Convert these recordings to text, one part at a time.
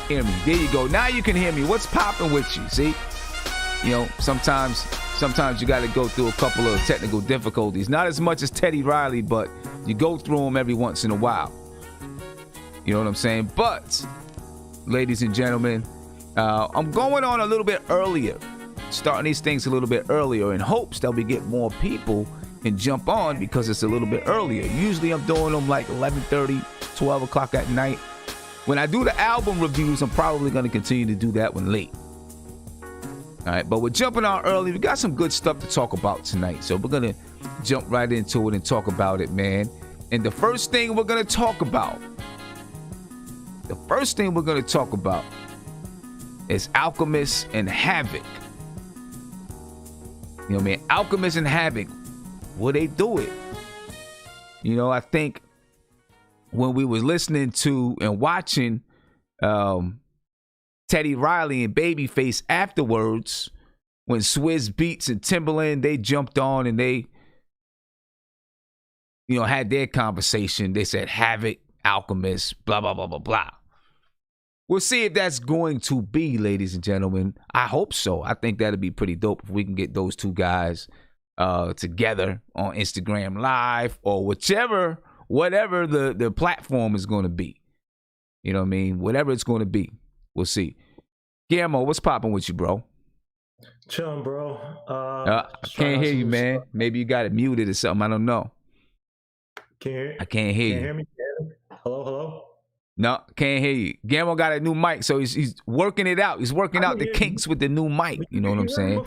hear me. There you go. Now you can hear me. What's popping with you? See? You know, sometimes you got to go through a couple of technical difficulties. Not as much as Teddy Riley, but you go through them every once in a while. You know what I'm saying? But, ladies and gentlemen, I'm going on a little bit earlier, starting these things a little bit earlier in hopes that we get more people and jump on because it's a little bit earlier. Usually I'm doing them like 11:30, 12 o'clock at night. When I do the album reviews, I'm probably going to continue to do that one late. All right, but we're jumping on early. We got some good stuff to talk about tonight, so we're going to jump right into it and talk about it, man. And the first thing we're going to talk about is Alchemist and Havoc. You know what I mean? Alchemist and Havoc, will they do it? You know, I think when we was listening to and watching Teddy Riley and Babyface afterwards, when Swizz Beatz and Timbaland, they jumped on and they, you know, had their conversation. They said Havoc, Alchemist, blah, blah, blah, blah, blah. We'll see if that's going to be, ladies and gentlemen. I hope so. I think that'd be pretty dope if we can get those two guys together on Instagram Live or whatever the platform is going to be. You know what I mean? Whatever it's going to be. We'll see. Guillermo, what's popping with you, bro? Chilling, bro. I can't hear you, man. Maybe you got it muted or something. I don't know. I can't hear you. Hear me? Hello? No, can't hear you. Guillermo got a new mic, so he's working it out. He's working out the kinks with the new mic. You know what I'm saying?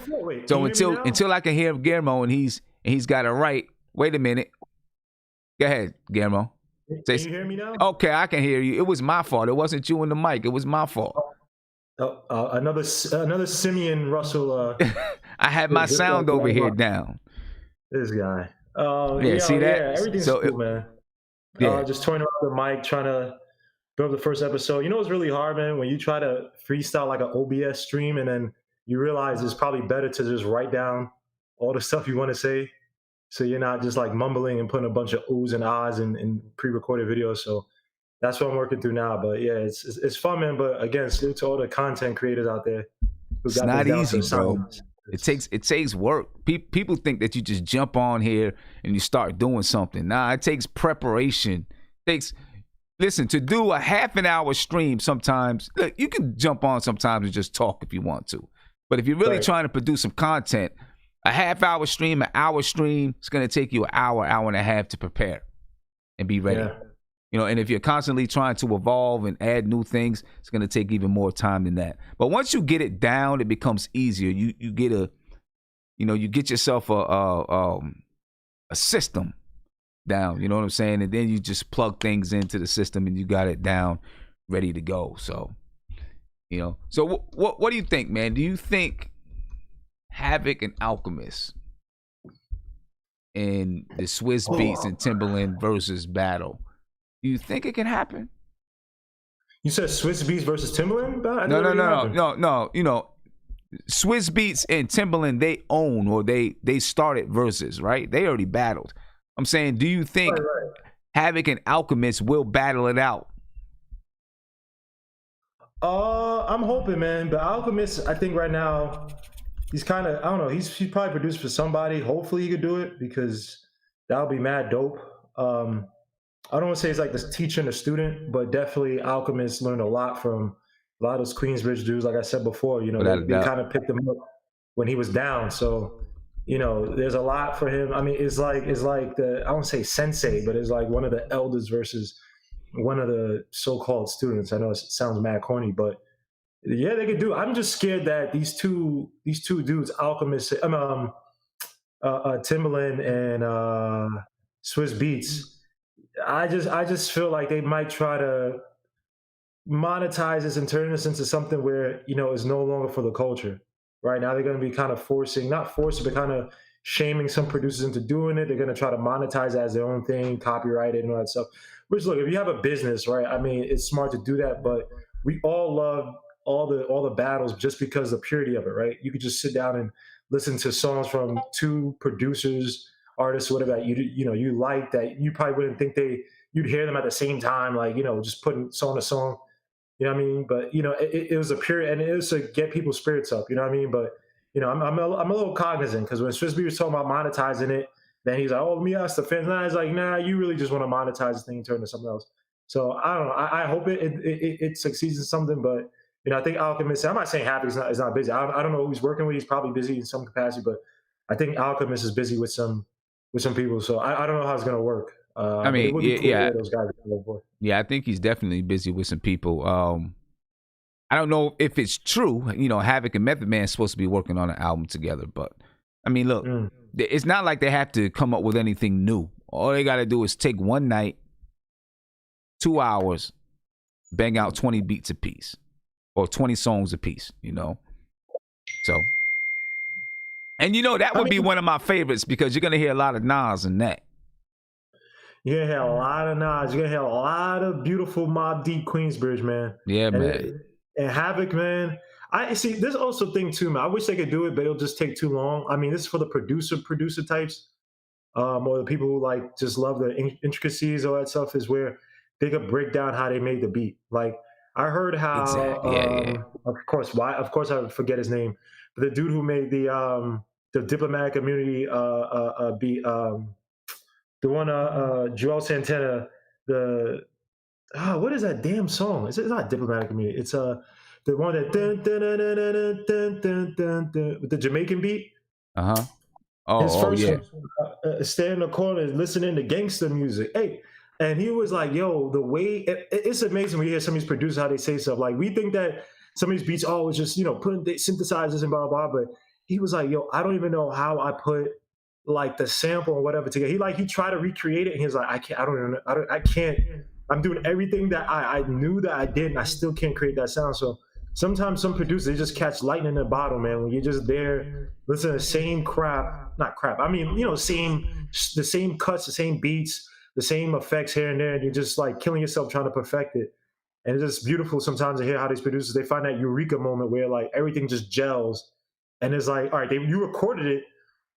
So until I can hear Guillermo and he's got it right. Wait a minute. Go ahead, Guillermo. Can you hear me now? Okay, I can hear you. It was my fault. It wasn't you and the mic. It was my fault. Another Simeon Russell. I had my sound over here down. This guy. See that? Yeah, everything's cool, man. Just toying around the mic, trying to build the first episode. You know what's really hard, man? When you try to freestyle like an OBS stream and then you realize it's probably better to just write down all the stuff you want to say, so you're not just like mumbling and putting a bunch of oohs and ahs in pre-recorded videos. So that's what I'm working through now. But yeah, it's fun, man. But again, salute to all the content creators out there. It's not easy, bro. It takes work. People think that you just jump on here and you start doing something. Nah, it takes preparation. Listen, to do a half an hour stream sometimes, look, you can jump on sometimes and just talk if you want to. But if you're really trying to produce some content, a half hour stream, an hour stream, it's going to take you an hour and a half to prepare and be ready. Yeah. You know, and if you're constantly trying to evolve and add new things, it's going to take even more time than that. But once you get it down, it becomes easier. You get yourself a system down. You know what I'm saying? And then you just plug things into the system and you got it down, ready to go. So, you know. So what do you think, man? Do you think Havoc and Alchemist in the Swizz Beatz and Timbaland versus battle, do you think it can happen? You said Swizz Beatz versus Timbaland? No. You know, Swizz Beatz and Timbaland, they own, or they started VERZUZ, right? They already battled. I'm saying, do you think Havoc and Alchemist will battle it out? I'm hoping, man. But Alchemist, I think right now, he's kind of, I don't know, he's probably produced for somebody. Hopefully he could do it, because that would be mad dope. I don't want to say it's like the teacher and the student, but definitely Alchemist learned a lot from a lot of those Queensbridge dudes. Like I said before, you know, they kind of picked him up when he was down. So, you know, there's a lot for him. I mean, it's like the, I won't say sensei, but it's like one of the elders versus one of the so-called students. I know it sounds mad corny, but yeah, they could do it. I'm just scared that these two dudes, Alchemist, Timbaland and Swizz Beatz, I just feel like they might try to monetize this and turn this into something where, you know, it's no longer for the culture. Right now, they're going to be kind of not forcing, but kind of shaming some producers into doing it. They're going to try to monetize it as their own thing, copyright it and all that stuff. Which, look, if you have a business, right? I mean, it's smart to do that, but we all love all the battles just because of the purity of it, right? You could just sit down and listen to songs from two producers, artists, whatever that you like, that you probably wouldn't think you'd hear them at the same time, like, you know, just putting song to song. You know what I mean? But it was a period, and it was to get people's spirits up. You know what I mean? But I'm a little cognizant because when Swizz was talking about monetizing it, then he's like, "Oh, let me ask the fans." And I was like, "Nah, you really just want to monetize this thing and turn it into something else." So I don't know. I hope it succeeds in something, but I think Alchemist. I'm not saying Havoc is not busy. I don't know who he's working with. He's probably busy in some capacity, but I think Alchemist is busy with some people. So I don't know how it's gonna work. I But it mean, would be yeah, cool to yeah, hear those guys on board. yeah. I think he's definitely busy with some people. I don't know if it's true. Havoc and Method Man is supposed to be working on an album together, but I mean, look, it's not like they have to come up with anything new. All they got to do is take one night, 2 hours, bang out 20 beats a piece or 20 songs a piece. So, and that I would be mean, one of my favorites because you're gonna hear a lot of Nas in that. you're gonna hear a lot of Nas. You're gonna hear a lot of beautiful Mobb Deep Queensbridge, man. Yeah, man. And Havoc, man. I see. There's also thing too, man. I wish they could do it, but it'll just take too long. I mean, this is for the producer types, or the people who like just love the intricacies, all that stuff. Is where they could break down how they made the beat. Like I heard how, Exactly. Yeah. of course, I forget his name, but the dude who made the diplomatic immunity beat, the one Joel Santana, the what is that damn song? It's not diplomatic immunity. It's the one that with the Jamaican beat. Uh-huh. His Oh, first yeah. one, stay in the corner listening to gangster music. Hey, and he was like, "Yo, the way it's amazing when you hear some of these producers how they say stuff. Like we think that some of these beats, it's just putting the synthesizers and blah blah blah." But he was like, "Yo, I don't even know how I put like the sample or whatever together." He tried to recreate it, and he was like, "I can't. I don't even. I can't. I'm doing everything that I knew that I did, and I still can't create that sound." So sometimes some producers they just catch lightning in a bottle, man. When you're just there, listen to the same crap, not crap. I mean, the same cuts, the same beats, the same effects here and there, and you're just like killing yourself trying to perfect it. And it's just beautiful sometimes to hear how these producers they find that eureka moment where like everything just gels, and it's like, all right, you recorded it,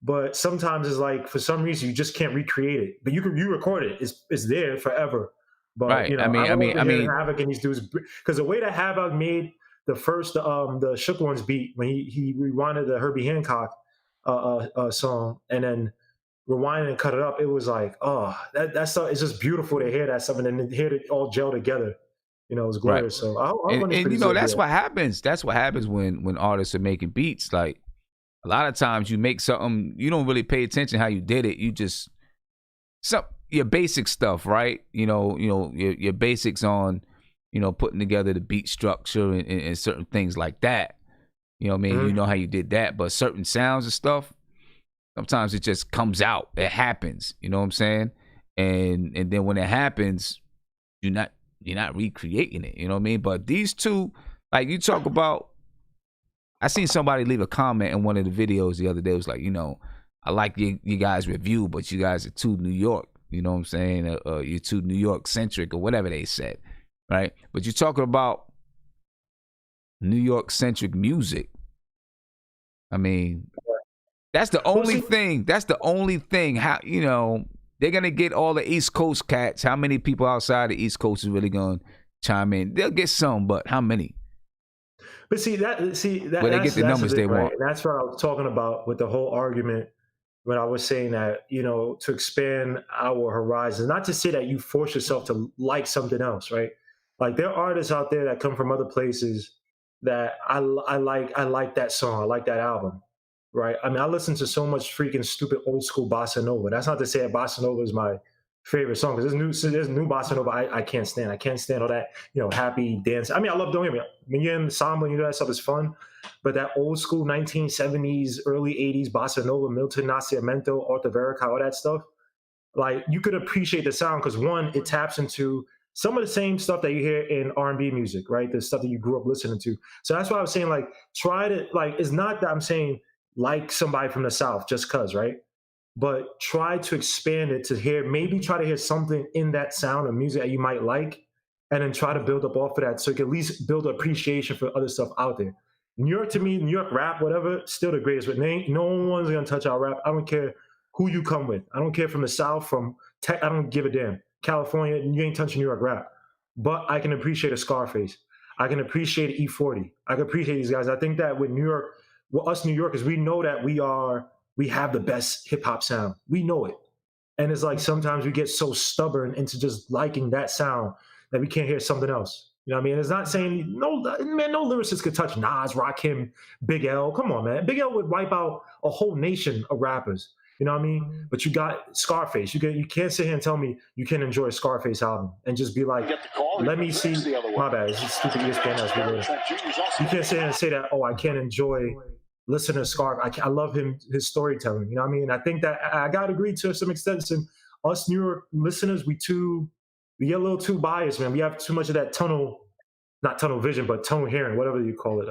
but sometimes it's like for some reason you just can't recreate it, but you record it. It's there forever. But Right. I I'm mean, over here Havoc and these dudes because the way that Havoc made the first the Shook Ones beat when he rewinded the Herbie Hancock song and then rewind and cut it up, it was like, oh, that stuff is just beautiful to hear that stuff and then hear it all gel together. It was glorious. Right. So I hope And that's what happens. That's what happens when artists are making beats. Like a lot of times you make something, you don't really pay attention how you did it. You just your basic stuff, right? Your basics on, putting together the beat structure and certain things like that. You know how you did that, but certain sounds and stuff, sometimes it just comes out. It happens. You know what I'm saying? And then when it happens, you're not recreating it. You know what I mean? But these two, like you talk about, I seen somebody leave a comment in one of the videos the other day. It was like, I like you guys' review, but you guys are too New York. You know what I'm saying? You're too New York centric or whatever they said, right? But you're talking about New York centric music. I mean, that's the only thing. That's the only thing. How they're gonna get all the East Coast cats. How many people outside the East Coast is really gonna chime in? They'll get some, but how many? But where they get the numbers they want. And that's what I was talking about with the whole argument when I was saying that, to expand our horizons, not to say that you force yourself to like something else, right? Like there are artists out there that come from other places that I like that song, I like that album, right? I mean, I listen to so much freaking stupid old school bossa nova. That's not to say that bossa nova is my favorite song because there's new bossa nova I can't stand. I can't stand all that happy dance. I mean, I love, don't get me wrong, when you're in ensemble and you do that stuff is fun, but that old school 1970s, early 80s bossa nova, Milton Nascimento, Arthur Verica, all that stuff, like you could appreciate the sound because one, it taps into some of the same stuff that you hear in R&B music, right? The stuff that you grew up listening to. So that's why I was saying, like, try to, like, it's not that I'm saying like somebody from the South just cause, right? But try to expand it to hear, maybe try to hear something in that sound of music that you might like, and then try to build up off of that so you can at least build appreciation for other stuff out there. New York, to me, New York rap, whatever, still the greatest, but no one's gonna touch our rap. I don't care who you come with. I don't care from the South, I don't give a damn. California, you ain't touching New York rap. But I can appreciate a Scarface. I can appreciate E40. I can appreciate these guys. I think that with New York, with us New Yorkers, we know that we have the best hip hop sound. We know it. And it's like sometimes we get so stubborn into just liking that sound that we can't hear something else. You know what I mean? It's not saying no man, no lyricist could touch Nas, Rakim, Big L. Come on, man. Big L would wipe out a whole nation of rappers. You know what I mean? But you got Scarface. You can't sit here and tell me you can enjoy a Scarface album and just be like, let me see. My bad. It's just stupid ESPN ass. You can't sit here and say that, oh, I can't enjoy listen to Scarf. I love his storytelling. You know what I mean? I think that I got to agree to some extent. And us New York listeners, we get a little too biased, man. We have too much of that not tunnel vision, but tunnel hearing, whatever you call it.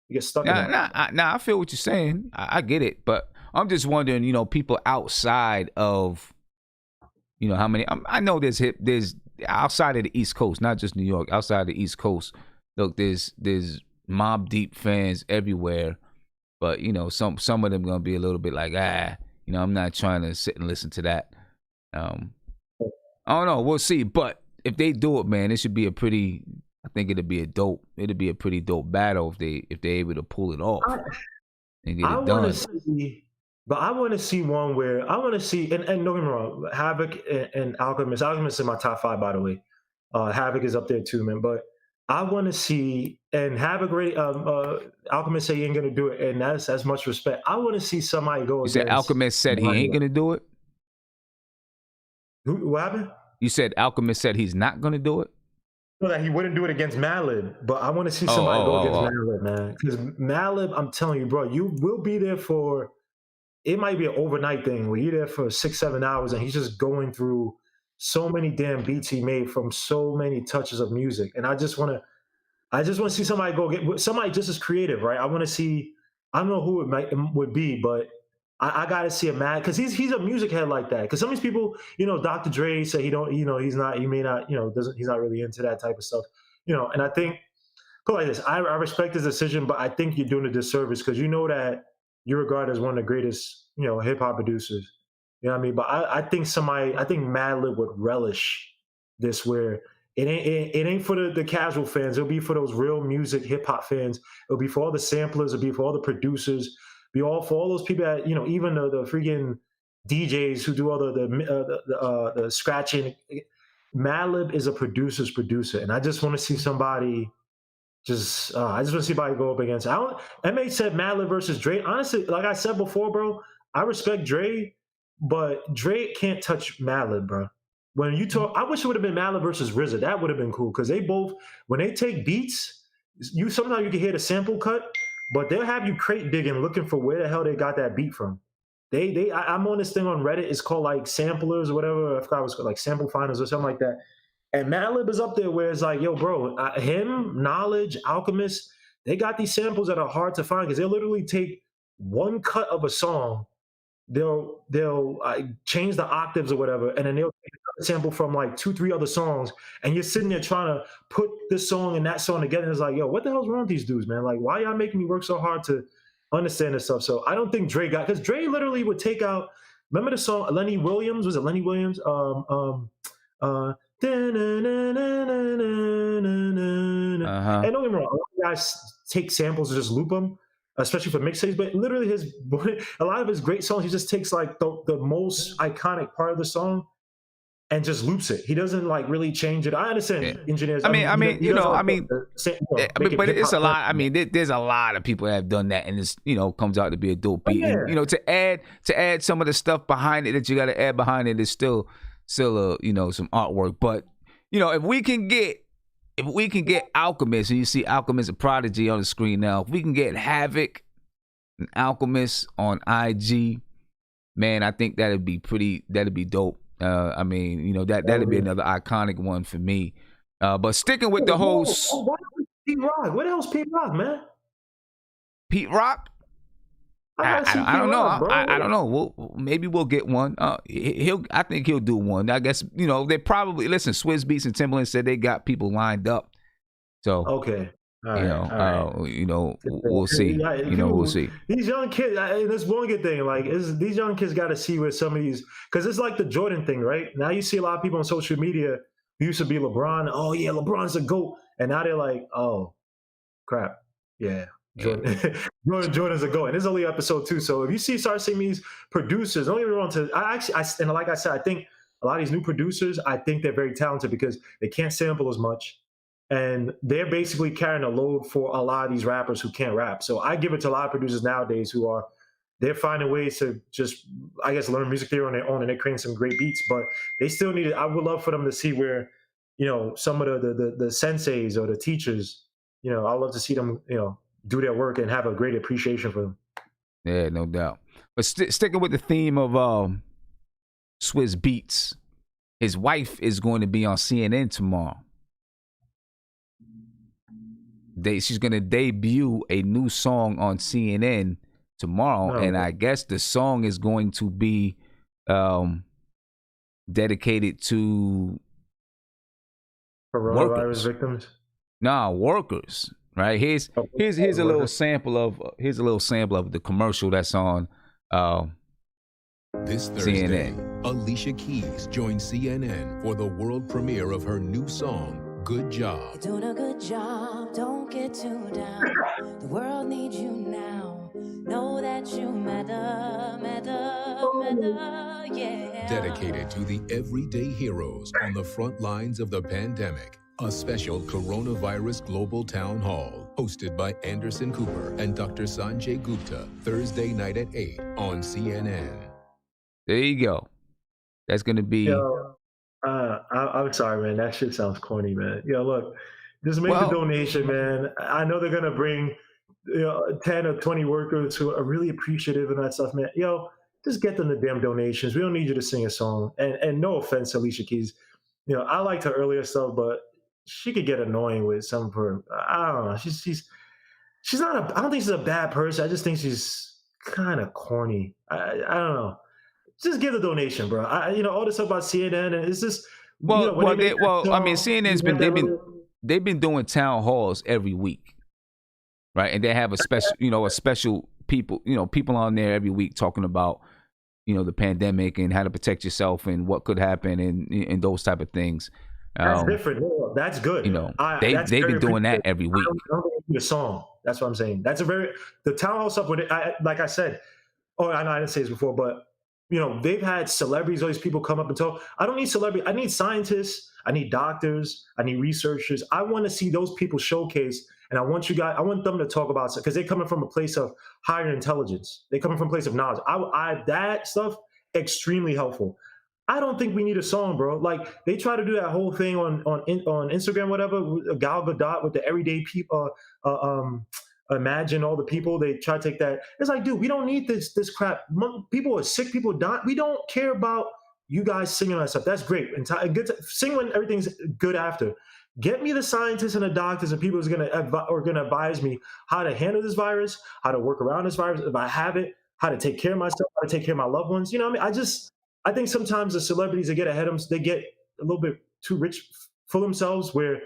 You get stuck in that. I feel what you're saying. I get it. But I'm just wondering, people outside of, how many, I know there's outside of the East Coast, not just New York, outside of the East Coast. Look, there's Mobb Deep fans everywhere. But, some of them going to be a little bit like, I'm not trying to sit and listen to that. I don't know. We'll see. But if they do it, man, it should be I think it'd be a pretty dope battle if they're able to pull it off and get it done. I want to see one where I want to see, and don't get me wrong, Havoc and Alchemist. Alchemist is in my top 5, by the way. Havoc is up there too, man. But I want to see, and Havoc, Alchemist say he ain't gonna do it, and that's much respect. I want to see somebody go. You said Alchemist said he ain't gonna do it. What happened? You said Alchemist said he's not gonna do it. No, that he wouldn't do it against Madlib, but I want to see somebody go against Madlib, man. Because Madlib, I'm telling you, bro, you will be there for. It might be an overnight thing where you're there for 6-7 hours, and he's just going through so many damn beats he made from so many touches of music, and I just want to see somebody go get somebody just as creative, right? I want to see. I don't know who it would be, but I got to see a man because he's a music head like that. Because some of these people, Dr. Dre say he's not, he's not really into that type of stuff, And I think, put it like this, I respect his decision, but I think you're doing a disservice because that you're regarded as one of the greatest, hip hop producers. You know what I mean? But I think Madlib would relish this, where it ain't for the casual fans. It'll be for those real music hip hop fans. It'll be for all the samplers. It'll be for all the producers. For all those people that even the freaking DJs who do all the scratching. Madlib is a producer's producer, and I just want to see somebody. I just want to see somebody go up against. MH said Madlib versus Dre. Honestly, like I said before, bro, I respect Dre, but Dre can't touch Madlib, bro. When you talk, I wish it would have been Madlib versus RZA. That would have been cool because they both, when they take beats, sometimes you can hear the sample cut. But they'll have you crate digging, looking for where the hell they got that beat from. I'm on this thing on Reddit. It's called like samplers or whatever. I forgot what it's called, like sample finders or something like that. And Madlib is up there where it's like, yo, bro, him, Knowledge, Alchemist, they got these samples that are hard to find because they'll literally take one cut of a song, they'll change the octaves or whatever, and then they'll take a sample from like 2-3 other songs, and you're sitting there trying to put this song and that song together. And it's like, yo, what the hell's wrong with these dudes, man? Like, why y'all making me work so hard to understand this stuff? So I don't think Dre because Dre literally would take out. Remember the song Lenny Williams? Was it Lenny Williams? And don't get me wrong, guys take samples and just loop them, especially for mixtapes. But literally, a lot of his great songs, he just takes like the most iconic part of the song and just loops it. He doesn't like really change it. I understand engineers. But it's a lot. I mean, there's a lot of people that have done that, and it's comes out to be a dope beat. Yeah. And, to add some of the stuff behind it that you got to add behind it is still some artwork. But if we can get Alchemist, and you see Alchemist and Prodigy on the screen now, if we can get Havoc and Alchemist on IG, man, I think that'd be dope. That'd be another iconic one for me. But sticking with the whole Pete Rock. What the hell's Pete Rock, man? Pete Rock? I don't know. I don't know. Maybe we'll get one. I think he'll do one. I guess they probably listen. Swizz Beatz and Timbaland said they got people lined up. So okay, we'll see. We'll see. These young kids. That's one good thing. Like these young kids got to see where some of these, because it's like the Jordan thing, right? Now you see a lot of people on social media who used to be LeBron. Oh yeah, LeBron's a GOAT. and now they're like, oh crap, yeah. Yeah. Jordan's a go, and this is only episode 2. So if you start seeing these producers, don't get me wrong. And like I said, I think a lot of these new producers, I think they're very talented because they can't sample as much, and they're basically carrying a load for a lot of these rappers who can't rap. So I give it to a lot of producers nowadays who are they're finding ways to just, I guess, learn music theory on their own, and they're creating some great beats. But they still need it. I would love for them to see where, some of the senseis or the teachers, I'd love to see them, do their work and have a great appreciation for them. Yeah, no doubt. But sticking with the theme of Swiss Beats, his wife is going to be on CNN tomorrow. She's going to debut a new song on CNN tomorrow, and I guess the song is going to be dedicated to coronavirus victims. Nah, workers. Right, here's a little sample of the commercial that's on this Thursday. CNN. Alicia Keys joins CNN for the world premiere of her new song, "Good Job." You're doing a good job, don't get too down. The world needs you now. Know that you matter, yeah. Dedicated to the everyday heroes on the front lines of the pandemic. A special coronavirus global town hall hosted by Anderson Cooper and Dr. Sanjay Gupta, Thursday night at 8 on CNN. There you go. That's going to be... I'm sorry, man. That shit sounds corny, man. Look, just make the donation, man. I know they're going to bring 10 or 20 workers who are really appreciative of that stuff, man. Just get them the damn donations. We don't need you to sing a song. And no offense to Alicia Keys. I liked her earlier stuff, but she could get annoying with some of her. I don't know. She's not I don't think she's a bad person. I just think she's kind of corny. I don't know. Just give the donation, bro. All this stuff about CNN, and it's just. CNN's they've been doing town halls every week, right? And they have a special people on there every week talking about the pandemic and how to protect yourself and what could happen and those type of things. That's different. No, that's good. They've been doing that every week. I don't think the song. That's what I'm saying. That's the town hall stuff. Like I said, I know I didn't say this before, but they've had celebrities, all these people come up and talk. I don't need celebrities. I need scientists. I need doctors. I need researchers. I want to see those people showcase, and I want them to talk about it because they're coming from a place of higher intelligence. They're coming from a place of knowledge. That stuff extremely helpful. I don't think we need a song, bro. Like they try to do that whole thing on Instagram, whatever, with Gal Gadot with the everyday people. Imagine all the people they try to take that. It's like, dude, we don't need this crap. People are sick. People die. We don't care about you guys singing that stuff. That's great. And good to sing when everything's good after. Get me the scientists and the doctors and people who's gonna advise me how to handle this virus, how to work around this virus if I have it, how to take care of myself, how to take care of my loved ones. You know what I mean? I think sometimes the celebrities that get ahead of them, they get a little bit too rich for themselves. Where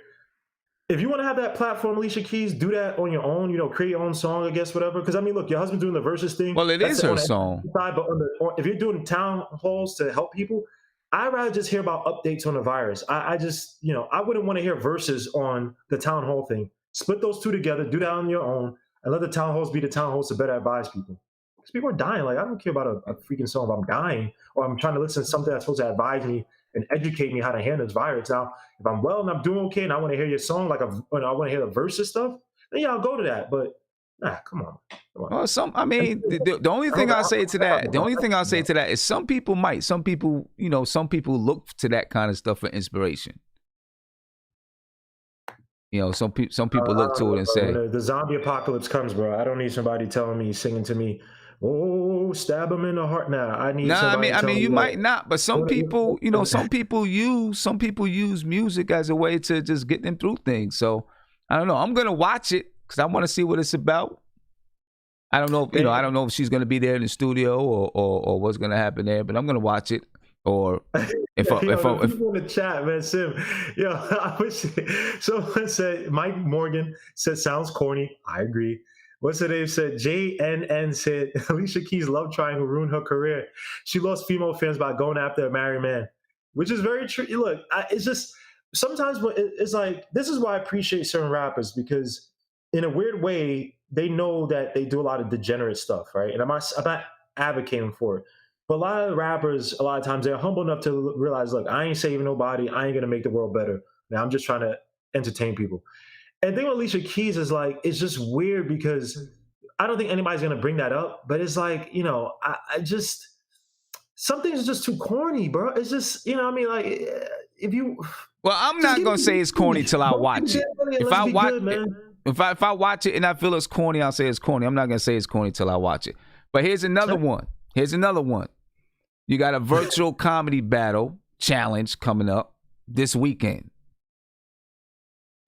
if you want to have that platform, Alicia Keys, do that on your own. Create your own song, I guess, whatever. Because look, your husband's doing the VERZUZ thing. Well, it is her song. Side, but if you're doing town halls to help people, I'd rather just hear about updates on the virus. I wouldn't want to hear verses on the town hall thing. Split those two together, do that on your own, and let the town halls be the town halls to better advise people. Because people are dying. Like, I don't care about a freaking song if I'm dying or I'm trying to listen to something that's supposed to advise me and educate me how to handle this virus. Now, if I'm well and I'm doing okay and I want to hear your song, I want to hear the VERZUZ stuff, then I'll go to that. But come on. Well, the only thing I'll say to that is some people look to that kind of stuff for inspiration. Some people look to it and say, the zombie apocalypse comes, bro. I don't need somebody telling me, singing to me, oh, stab him in the heart. I need. You might not, but some people, some people use music as a way to just get them through things. So I don't know. I'm gonna watch it because I want to see what it's about. I don't know. I don't know if she's gonna be there in the studio or what's gonna happen there, but I'm gonna watch it. Or if people in the chat, man, Sim, I wish someone said Mike Morgan said sounds corny. I agree. What's her name said? JNN said Alicia Keys' love triangle ruined her career. She lost female fans by going after a married man, which is very true. Look, it's just sometimes it's like, this is why I appreciate certain rappers, because in a weird way they know that they do a lot of degenerate stuff, right? And I'm not advocating for it, but a lot of rappers, a lot of times they're humble enough to realize, look, I ain't saving nobody, I ain't gonna make the world better. Now I'm just trying to entertain people. And the thing with Alicia Keys is like, it's just weird because I don't think anybody's gonna bring that up, but it's like, I just, some things are just too corny, bro. It's just, I mean, like, if you, Well, I'm not gonna say it's corny till I watch it. If I watch it, if I watch it and I feel it's corny, I'll say it's corny. I'm not gonna say it's corny till I watch it. But here's another one. You got a virtual comedy battle challenge coming up this weekend.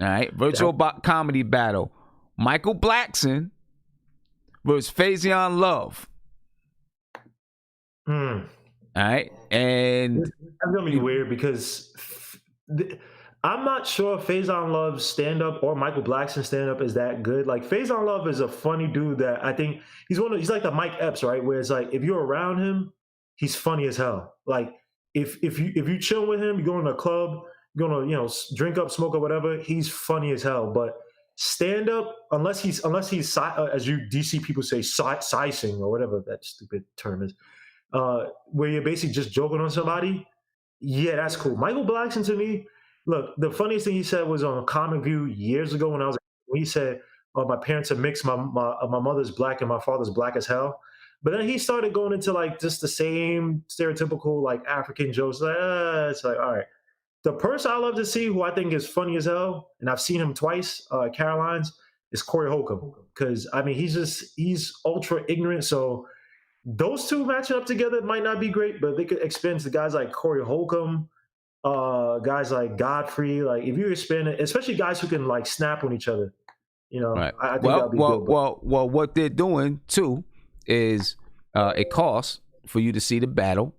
All right, virtual comedy battle. Michael Blackson versus Faizon Love. All right, and that's gonna be weird because I'm not sure if Faizon Love's stand-up or Michael Blackson's stand-up is that good. Like, Faizon Love is a funny dude that I think he's like the Mike Epps, right? Where it's like, if you're around him, he's funny as hell. Like, if you chill with him, you go in a club, you're gonna drink up, smoke up, whatever, he's funny as hell. But stand-up, unless he's as you DC people say, sizing or whatever that stupid term is, where you're basically just joking on somebody, yeah, that's cool. Michael Blackson, to me, look, the funniest thing he said was on Comic View years ago when he said, "Oh, my parents are mixed. My mother's black and my father's black as hell." But then he started going into like just the same stereotypical like African jokes. Like, it's like, all right. The person I love to see, who I think is funny as hell, and I've seen him twice, Caroline's, is Corey Holcomb. Because I mean, he's ultra ignorant. So those two matching up together might not be great, but they could expand to guys like Corey Holcomb, guys like Godfrey. Like, if you expand it, especially guys who can like snap on each other, right. I think that'd be good. Well, what they're doing too is it costs for you to see the battle.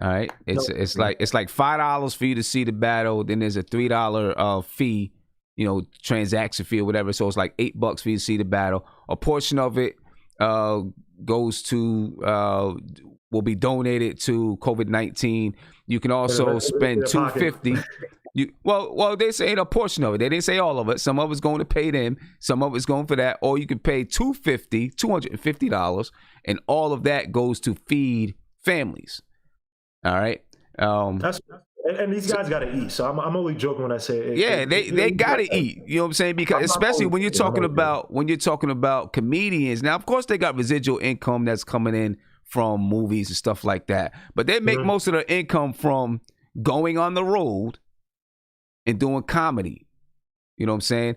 All right, it's like $5 for you to see the battle. Then there's a $3 fee, transaction fee or whatever. So it's like $8 for you to see the battle. A portion of it goes to will be donated to COVID-19. You can also spend $250. Well, they say a portion of it. They didn't say all of it. Some of it's going to pay them. Some of it's going for that. Or you can pay $250, and all of that goes to feed families. All right. And these guys got to eat. So I'm only joking when I say it. Yeah, they got to eat. You know what I'm saying? Because especially when you're talking about comedians. Now, of course, they got residual income that's coming in from movies and stuff like that. But they make most of their income from going on the road and doing comedy. You know what I'm saying?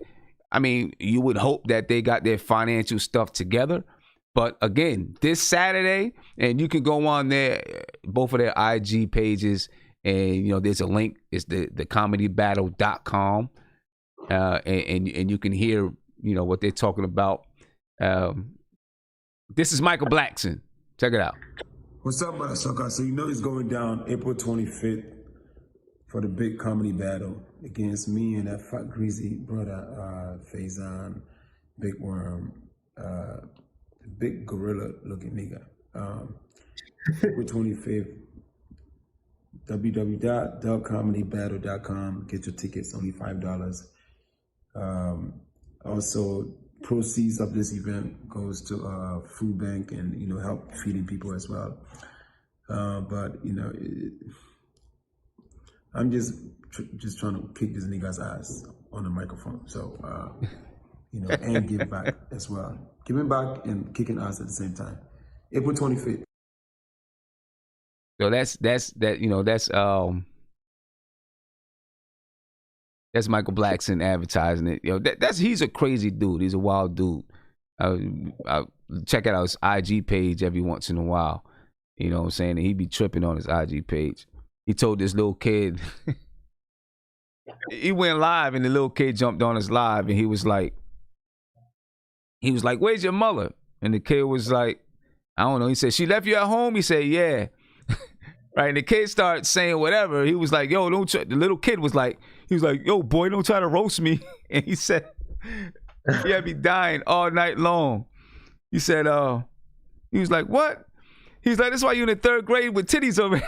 I mean, you would hope that they got their financial stuff together. But again, this Saturday, and you can go on both of their IG pages, and there's a link. It's the comedybattle.com, and you can hear what they're talking about. This is Michael Blackson. Check it out. What's up, motherfucker? So it's going down April 25th for the big comedy battle against me and that fat greasy brother Faizon, Big Worm, big gorilla looking nigga. April 25th, www.thecomedybattle.com. Get your tickets, only $5. Also, proceeds of this event goes to food bank and help feeding people as well. But I'm just trying to kick this nigga's ass on the microphone. So and give back as well. Giving back and kicking ass at the same time. April 25th. So that's Michael Blackson advertising it. He's a crazy dude. He's a wild dude. I check out his IG page every once in a while. You know what I'm saying? And he be tripping on his IG page. He told this little kid, he went live and the little kid jumped on his live and he was like, "Where's your mother?" And the kid was like, "I don't know." He said, "She left you at home?" He said, "Yeah." Right, and the kid started saying whatever. He was like, "Yo, don't." The little kid was like, "Yo, boy, don't try to roast me." And he said, "He had me dying all night long." He said, he was like, "What?" He's like, "That's why you in the third grade with titties over."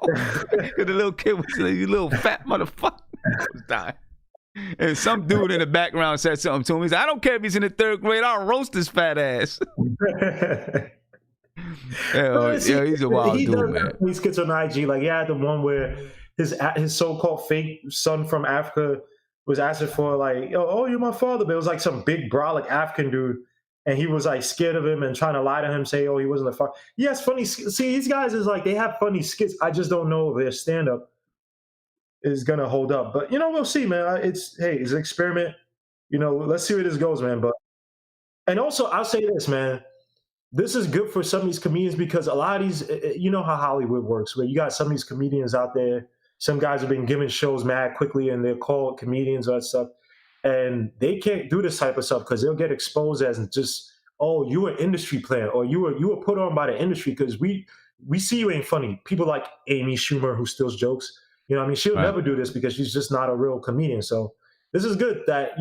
Because the little kid was like, you little fat motherfucker. I was dying. And some dude in the background said something to him. He said, I don't care if he's in the 3rd grade. I'll roast his fat ass. Yeah, he's a wild he dude, does man. These skits on IG. Like, he had the one where his so-called fake son from Africa was asking for, like, oh, you're my father. But it was like some big brolic African dude. And he was like scared of him and trying to lie to him, say, oh, he wasn't a father. Yes, funny. See, these guys is like, they have funny skits. I just don't know if their stand-up is going to hold up. But, we'll see, man. It's an experiment. Let's see where this goes, man. And also, I'll say this, man. This is good for some of these comedians because a lot of these, you know how Hollywood works, where you got some of these comedians out there. Some guys have been given shows mad quickly and they're called comedians or that stuff. And they can't do this type of stuff because they'll get exposed as just, oh, you an industry player or you were put on by the industry because we see you ain't funny. People like Amy Schumer who steals jokes. She'll never do this because she's just not a real comedian. So this is good that,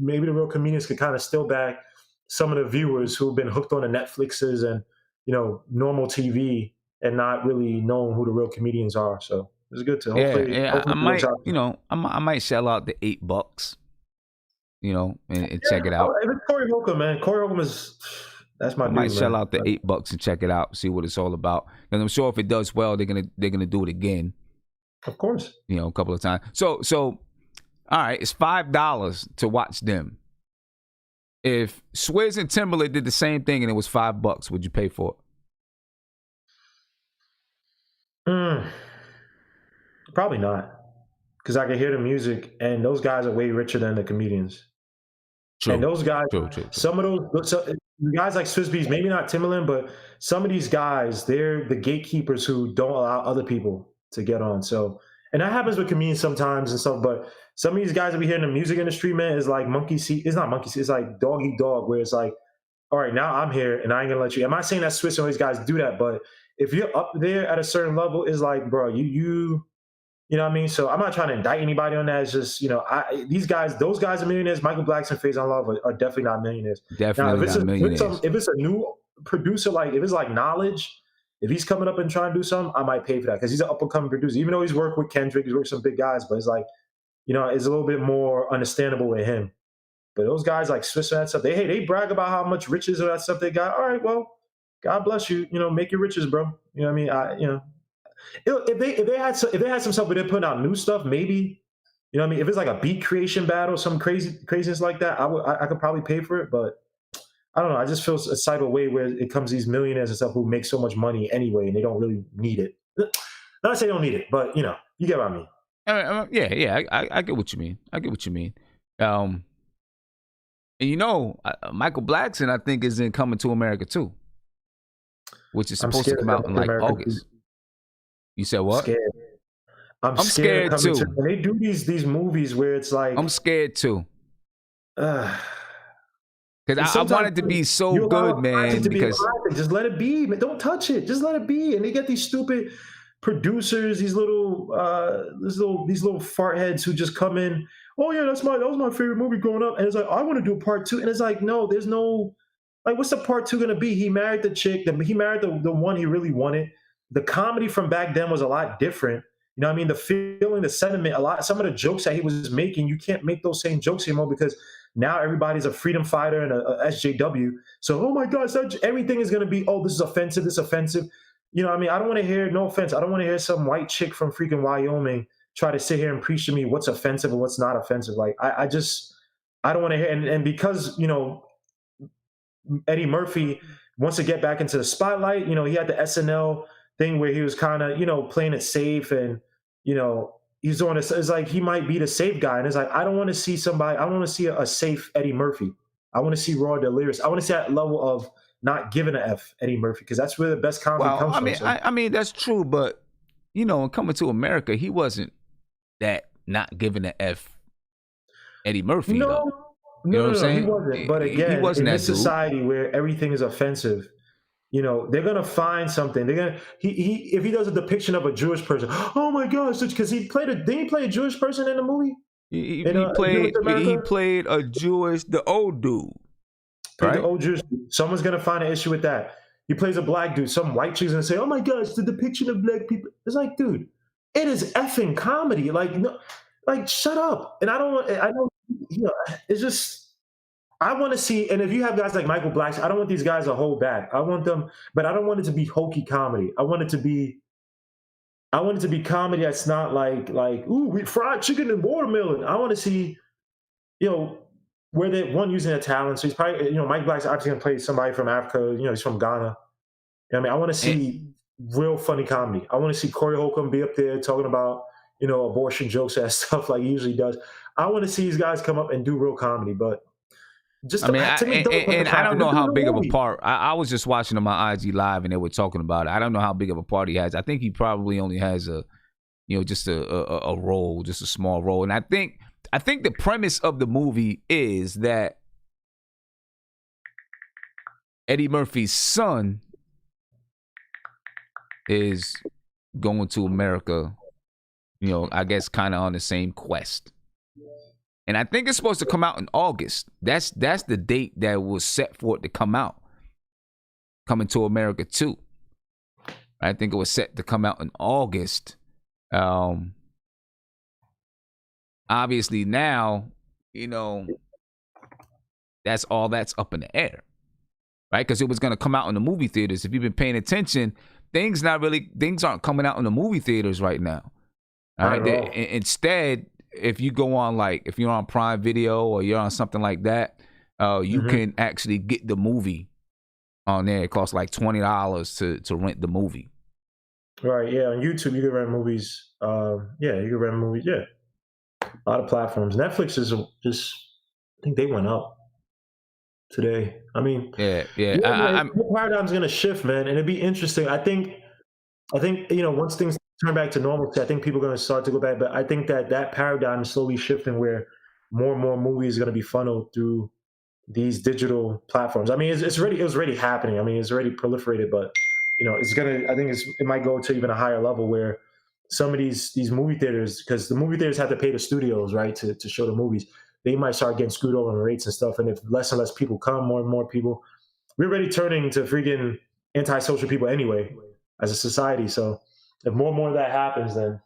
maybe the real comedians could kind of steal back some of the viewers who've been hooked on the Netflixes and, normal TV and not really knowing who the real comedians are. So it's good to hopefully. I might shell out the $8, and check it out. It's Corey Holcomb, man. Corey Holcomb that's my dude, might shell out the $8 and check it out, see what it's all about. And I'm sure if it does well, they're gonna do it again. Of course. A couple of times. So all right, it's $5 to watch them. If Swizz and Timberlake did the same thing and it was $5, would you pay for it? Probably not. Because I can hear the music and those guys are way richer than the comedians. True. And those guys, True. some of those guys like Swizz Beatz, maybe not Timberland, but some of these guys, they're the gatekeepers who don't allow other people to get on. So, and that happens with comedians sometimes and stuff, but some of these guys that we hear in the music industry, man, is like monkey see. It's not monkey see. It's like dog eat dog, where it's like, all right, now I'm here and I ain't gonna let you. I'm not saying that Swizz and all these guys do that, but if you're up there at a certain level, it's like, bro, you know what I mean? So I'm not trying to indict anybody on that. It's just, these guys, those guys are millionaires. Michael Blackson and Faizon Love are definitely not millionaires. Definitely not millionaires. If it's a new producer, like if it's like Knowledge, if he's coming up and trying to do something, I might pay for that because he's an up-and-coming producer. Even though he's worked with Kendrick, he's worked with some big guys, but it's like, it's a little bit more understandable with him. But those guys like Swiss and that stuff, they brag about how much riches or that stuff they got. All right, well, God bless you. Make your riches, bro. You know what I mean? If they had some stuff where they're putting out new stuff, maybe, if it's like a beat creation battle, some craziness like that, I could probably pay for it. But I don't know. I just feel a type of way where it comes to these millionaires and stuff who make so much money anyway, and they don't really need it. Not to say they don't need it, but you get what I mean. Yeah. I get what you mean. And Michael Blackson, I think, is in Coming to America too, which is supposed to come out in like August. You said what? I'm scared too. When they do these movies where it's like, I'm scared too. Because I want it to be so good, man. Because just let it be, man. Don't touch it. Just let it be. And they get these stupid producers, these little fart heads who just come in. Oh yeah, that was my favorite movie growing up. And it's like, I want to do a part 2. And it's like, no, there's no, like, what's the part 2 gonna be? He married the chick. He married the one he really wanted. The comedy from back then was a lot different. You know what I mean? The feeling, the sentiment, some of the jokes that he was making, you can't make those same jokes anymore because now everybody's a freedom fighter and a SJW. So, oh my gosh, everything is going to be, oh, this is offensive, this is offensive. You know what I mean? I don't want to hear, no offense, I don't want to hear some white chick from freaking Wyoming try to sit here and preach to me what's offensive and what's not offensive. Like, I don't want to hear, and because, Eddie Murphy wants to get back into the spotlight, he had the SNL thing where he was kind of, playing it safe and, he's doing this. It's like he might be the safe guy. And it's like, I don't want to see somebody, I don't want to see a safe Eddie Murphy. I want to see raw delirious. I want to see that level of not giving a F Eddie Murphy because that's where the best comedy comes from. I mean, that's true. But, in Coming to America, he wasn't that not giving a F Eddie Murphy. No, what I'm saying? He wasn't. But again, he wasn't in this society where everything is offensive, they're gonna find something. They're gonna if he does a depiction of a Jewish person, oh my gosh, because didn't he play a Jewish person in the movie? He played a Jewish, the old dude. Right? The old Jewish. Someone's gonna find an issue with that. he plays a black dude. Some white chick's gonna say, "Oh my God, it's the depiction of black people." It's like, dude, it is effing comedy. Like, no, like shut up. And I don't, it's just. I want to see, and if you have guys like Michael Blackson, I don't want these guys to hold back. I want them, but I don't want it to be hokey comedy. I want it to be comedy that's not like ooh, we fried chicken and watermelon. I want to see, where they using their talent. So he's probably, Mike Black's obviously gonna play somebody from Africa. He's from Ghana. I mean, I want to see real funny comedy. I want to see Corey Holcomb be up there talking about abortion jokes and stuff like he usually does. I want to see these guys come up and do real comedy, but. Just I mean, I don't know how big of a part. I was just watching on my IG Live and they were talking about it. I don't know how big of a part he has. I think he probably only has just a role, just a small role. And I think the premise of the movie is that Eddie Murphy's son is going to America, I guess kind of on the same quest. And I think it's supposed to come out in August. That's the date that was set for it to come out. Coming to America too. I think it was set to come out in August. Obviously now, that's up in the air. Right? Because it was going to come out in the movie theaters. If you've been paying attention, things aren't coming out in the movie theaters right now. All right. Instead, if you go on, if you're on Prime Video or you're on something like that, you can actually get the movie on there. It costs like $20 to rent the movie. Right, yeah. On YouTube, you can rent movies. You can rent movies, yeah. A lot of platforms. Netflix is just, I think they went up today. I mean, yeah. The paradigm's going to shift, man, and it'd be interesting. I think, once things turn back to normalcy, I think people are going to start to go back. But I think that paradigm is slowly shifting where more and more movies are going to be funneled through these digital platforms. I mean, it was already happening. I mean, it's already proliferated, but it might go to even a higher level where some of these movie theaters, because the movie theaters have to pay the studios, right, to show the movies, they might start getting screwed over on rates and stuff. And if less and less people come, more and more people, we're already turning to freaking antisocial people anyway as a society. So if more and more of that happens, then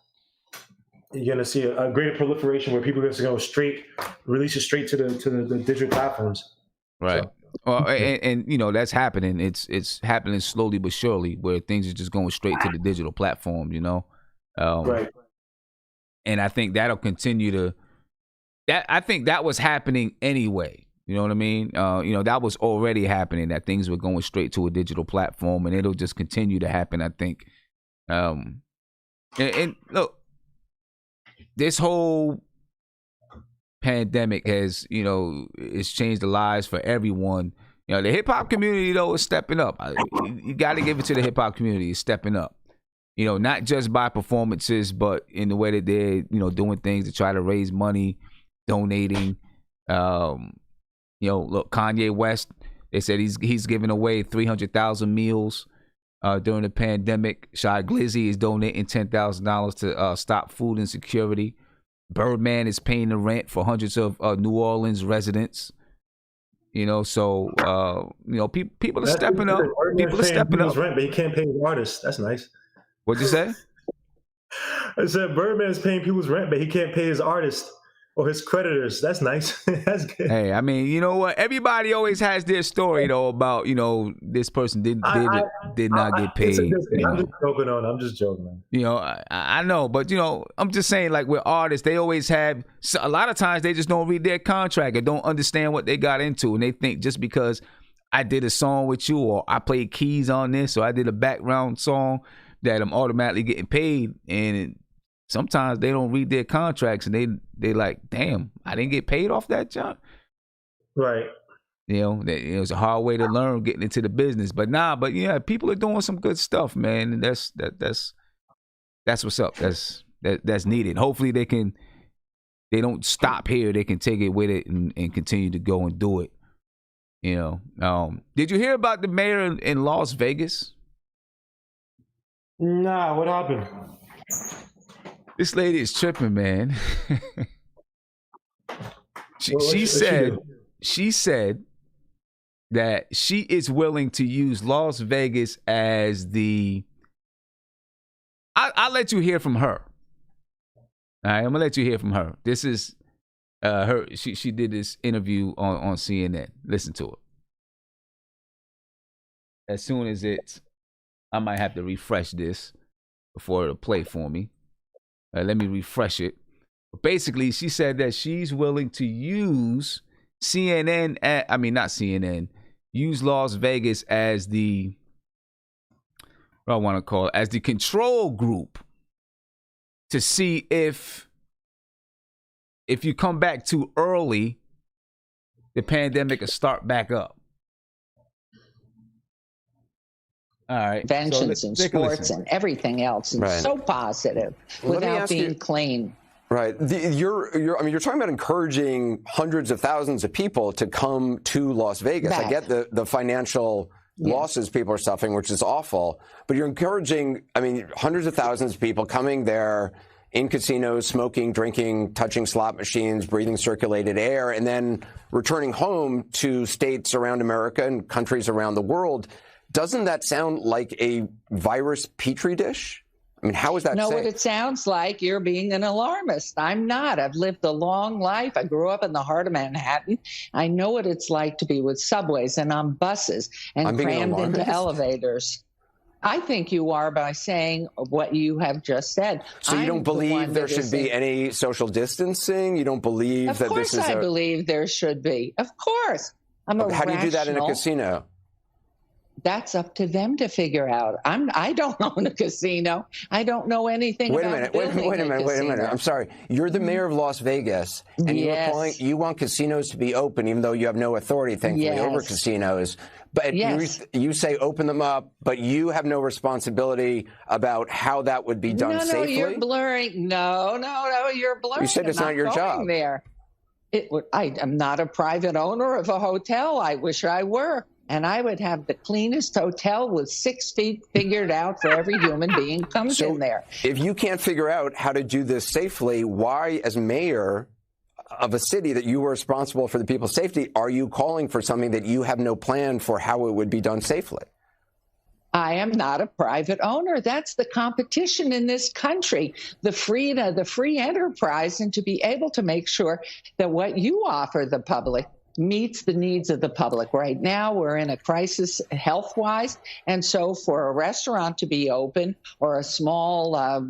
you're going to see a greater proliferation where people are just going to release it straight to the digital platforms. Right. So. Well, and that's happening. It's happening slowly but surely, where things are just going straight to the digital platform. Right. And I think that'll continue to. I think that was happening anyway. You know what I mean? That was already happening. That things were going straight to a digital platform, and it'll just continue to happen. I think. And look, this whole pandemic has, it's changed the lives for everyone. The hip hop community though is stepping up. You got to give it to the hip hop community. It's stepping up. Not just by performances, but in the way that they're, doing things to try to raise money, donating. Look, Kanye West, they said he's giving away 300,000 meals during the pandemic. Shy Glizzy is donating $10,000 to stop food insecurity. Birdman is paying the rent for hundreds of New Orleans residents. So people are stepping up. People are stepping up. Rent, but he can't pay his artists. That's nice. What'd you say? I said Birdman's paying people's rent, but he can't pay his artists or his creditors. That's nice. That's good. Hey, I mean, you know what? Everybody always has their story though about this person did not get paid. I'm just joking. I know, but I'm just saying, like with artists, they always have. A lot of times they just don't read their contract and don't understand what they got into, and they think just because I did a song with you or I played keys on this or I did a background song that I'm automatically getting paid. And sometimes they don't read their contracts and they like, damn, I didn't get paid off that job. Right. It was a hard way to learn getting into the business. But yeah, people are doing some good stuff, man. And that's what's up. That's needed. Hopefully they don't stop here. They can take it with it and continue to go and do it. Did you hear about the mayor in Las Vegas? Nah, what happened? This lady is tripping, man. She said that she is willing to use Las Vegas as the. I'll let you hear from her. All right, I'm gonna let you hear from her. This is her. She did this interview on CNN. Listen to it. As soon as I might have to refresh this before it'll play for me. Let me refresh it. But basically, she said that she's willing to use CNN. Not CNN. Use Las Vegas as the. What I want to call it, as the control group to see if you come back too early, the pandemic will start back up. All right. Inventions and sports and everything else, and so positive without being clean. Right. You're talking about encouraging hundreds of thousands of people to come to Las Vegas. I get the financial losses people are suffering, which is awful, but you're encouraging, hundreds of thousands of people coming there in casinos, smoking, drinking, touching slot machines, breathing circulated air, and then returning home to states around America and countries around the world. Doesn't that sound like a virus petri dish? How is that safe? What it sounds like? You're being an alarmist. I'm not. I've lived a long life. I grew up in the heart of Manhattan. I know what it's like to be with subways and on buses and crammed into elevators. I think you are by saying what you have just said. So you don't believe there should be any social distancing? You don't believe that this is I believe there should be. Of course. How do you do that in a casino? That's up to them to figure out. I don't own a casino. I don't know anything about Wait a minute. I'm sorry. You're the mayor of Las Vegas, and you want casinos to be open, even though you have no authority, thankfully, over casinos. But you say open them up, but you have no responsibility about how that would be done safely? No, you're blurring. No, you're blurring. You said it's not your job. I am not a private owner of a hotel. I wish I were. And I would have the cleanest hotel with 6 feet figured out for every human being comes in there. If you can't figure out how to do this safely, why, as mayor of a city that you were responsible for the people's safety, are you calling for something that you have no plan for how it would be done safely? I am not a private owner. That's the competition in this country, the free enterprise, and to be able to make sure that what you offer the public meets the needs of the public. Right now, we're in a crisis health-wise, and so for a restaurant to be open or a small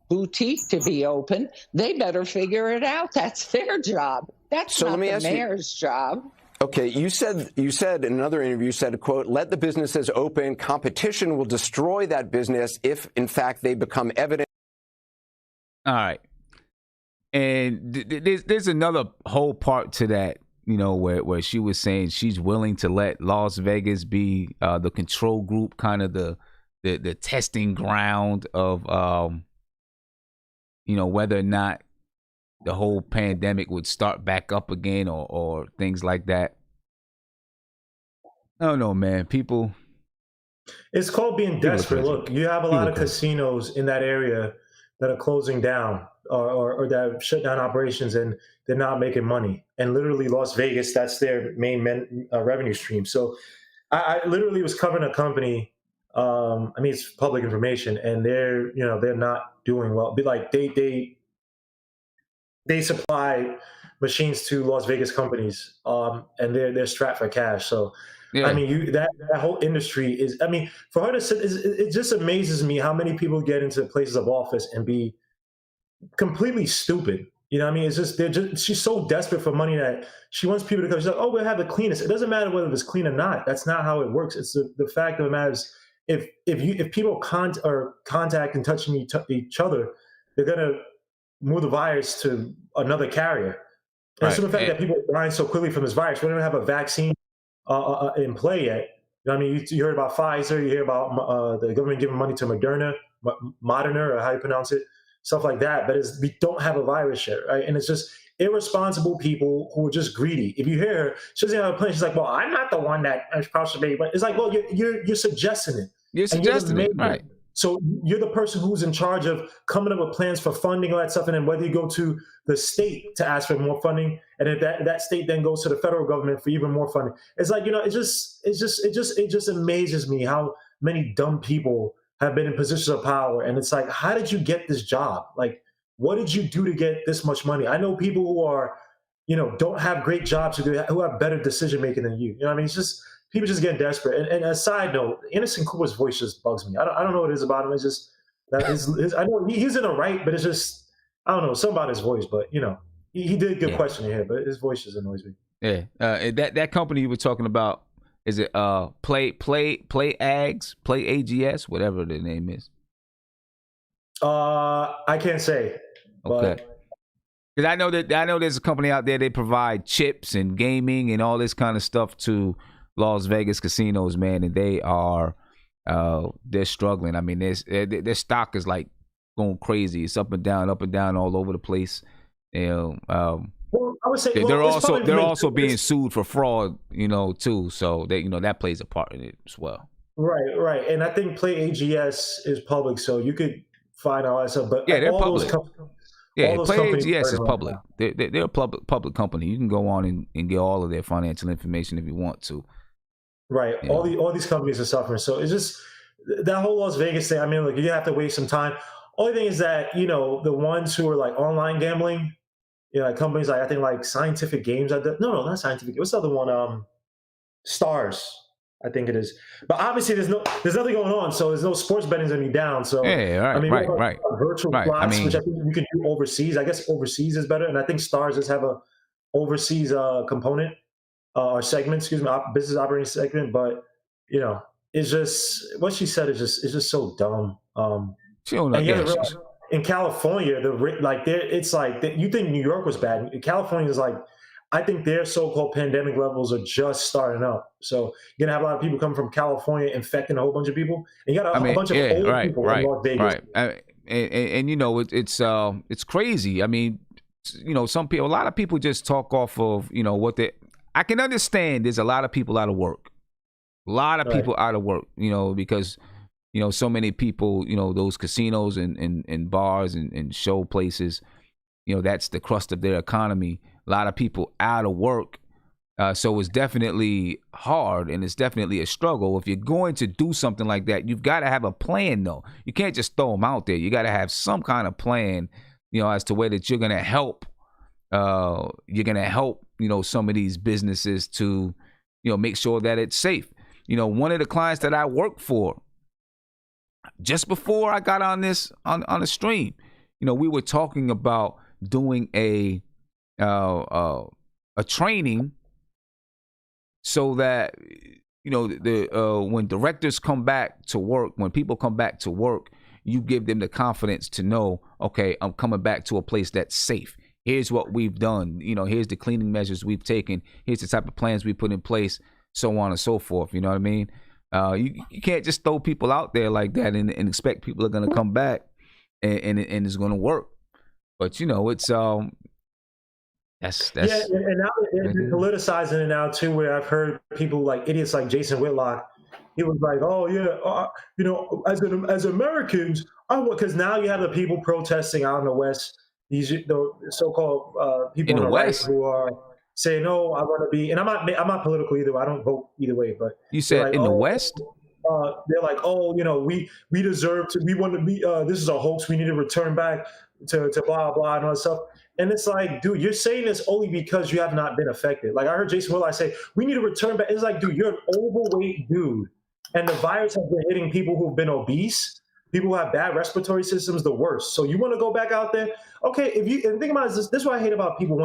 boutique to be open, they better figure it out. That's their job. That's not the mayor's job. Okay, you said in another interview, you said, quote, let the businesses open. Competition will destroy that business if, in fact, they become evident. All right. And there's another whole part to that. Where she was saying she's willing to let Las Vegas be the control group, kind of the testing ground of, whether or not the whole pandemic would start back up again or things like that. I don't know, man. People. It's called being desperate. Look, you have a lot of casinos in that area that are closing down or that have shut down operations, and they're not making money. And literally Las Vegas, that's their main revenue stream. So I literally was covering a company. It's public information, and they're not doing well. Like they supply machines to Las Vegas companies, and they're strapped for cash. So that whole industry is. For her to sit, it just amazes me how many people get into places of office and be completely stupid. It's just she's so desperate for money that she wants people to come. She's like, oh, we'll have the cleanest. It doesn't matter whether it's clean or not. That's not how it works. It's the fact of the matter is, if people contact and touching each other, they're gonna move the virus to another carrier. And so the fact that people are dying so quickly from this virus, we don't have a vaccine in play yet. You heard about Pfizer, you hear about the government giving money to Moderna, or how you pronounce it. Stuff like that, but we don't have a virus yet, right? And it's just irresponsible people who are just greedy. If you hear her, she doesn't have a plan. She's like, "Well, I'm not the one that is possibly," but it's like, "Well, you're suggesting it. You're suggesting it, right?" So you're the person who's in charge of coming up with plans for funding, all that stuff, and then whether you go to the state to ask for more funding, and if that state then goes to the federal government for even more funding. It's like, it just amazes me how many dumb people have been in positions of power, and it's like, how did you get this job? Like, what did you do to get this much money? I know people who are, don't have great jobs who have better decision making than you. You know what I mean? It's just people just getting desperate. And a side note, Anderson Cooper's voice just bugs me. I don't know what it is about him. It's just that I know he's in the right, but it's just, I don't know, something about his voice. But he did a good question here, but his voice just annoys me. Yeah, that company you were talking about, is it Play AGS, whatever the name is? I can't say. Okay. Because I know there's a company out there, they provide chips and gaming and all this kind of stuff to Las Vegas casinos, man, and they're struggling. I mean, their stock is like going crazy. It's up and down all over the place. Well, I would say they're also being sued for fraud, too. So that plays a part in it as well. Right. And I think Play AGS is public, so you could find all that stuff. But yeah, they're all public. Play AGS is public. Right. They're a public company. You can go on and get all of their financial information if you want to. Right. Yeah. All these companies are suffering. So it's just that whole Las Vegas thing. I mean, look, you have to waste some time. Only thing is that, the ones who are like online gambling, like companies like, I think like Scientific Games. No, not Scientific. What's the other one? Stars, I think it is. But obviously there's nothing going on. So there's no sports betting's going to be down. So yeah, right, I mean, right. Virtual slots, which I think you can do overseas. I guess overseas is better. And I think Stars does have a overseas component. Or segment, business operating segment, but it's just what she said is just so dumb. She don't know. In California, it's like you think New York was bad. California is like, I think their so-called pandemic levels are just starting up. So you're gonna have a lot of people coming from California infecting a whole bunch of people, and you got a bunch of old people in Las Vegas. Right, and it's crazy. I mean, a lot of people just talk off of what they. I can understand there's a lot of people out of work. People out of work, because, so many people, those casinos and bars and show places, that's the crust of their economy. A lot of people out of work. So it's definitely hard and it's definitely a struggle. If you're going to do something like that, you've got to have a plan, though. You can't just throw them out there. You got to have some kind of plan, as to where that you're going to help. Some of these businesses to, make sure that it's safe. One of the clients that I work for, just before I got on this on a stream, we were talking about doing a training so that when directors come back to work, when people come back to work, you give them the confidence to know, okay, I'm coming back to a place that's safe. Here's what we've done. Here's the cleaning measures we've taken. Here's the type of plans we put in place, so on and so forth. You know what I mean? You can't just throw people out there like that and expect people are going to come back and it's going to work. But it's that's yeah, and now they're politicizing it now too. Where I've heard people like idiots like Jason Whitlock. He was like, "Oh yeah, as Americans, I want," because now you have the people protesting out in the West. The so-called people in the West who are saying, "No, I want to be," and I'm not political either. I don't vote either way. But you said like, in the West, they're like, "Oh, we deserve to. We want to be. This is a hoax. We need to return back to blah blah and all that stuff." And it's like, dude, you're saying this only because you have not been affected. Like I heard Jason Whitlock say, "We need to return back." It's like, dude, you're an overweight dude, and the virus has been hitting people who've been obese. People who have bad respiratory systems, the worst. So you want to go back out there? Okay, and think about this is what I hate about people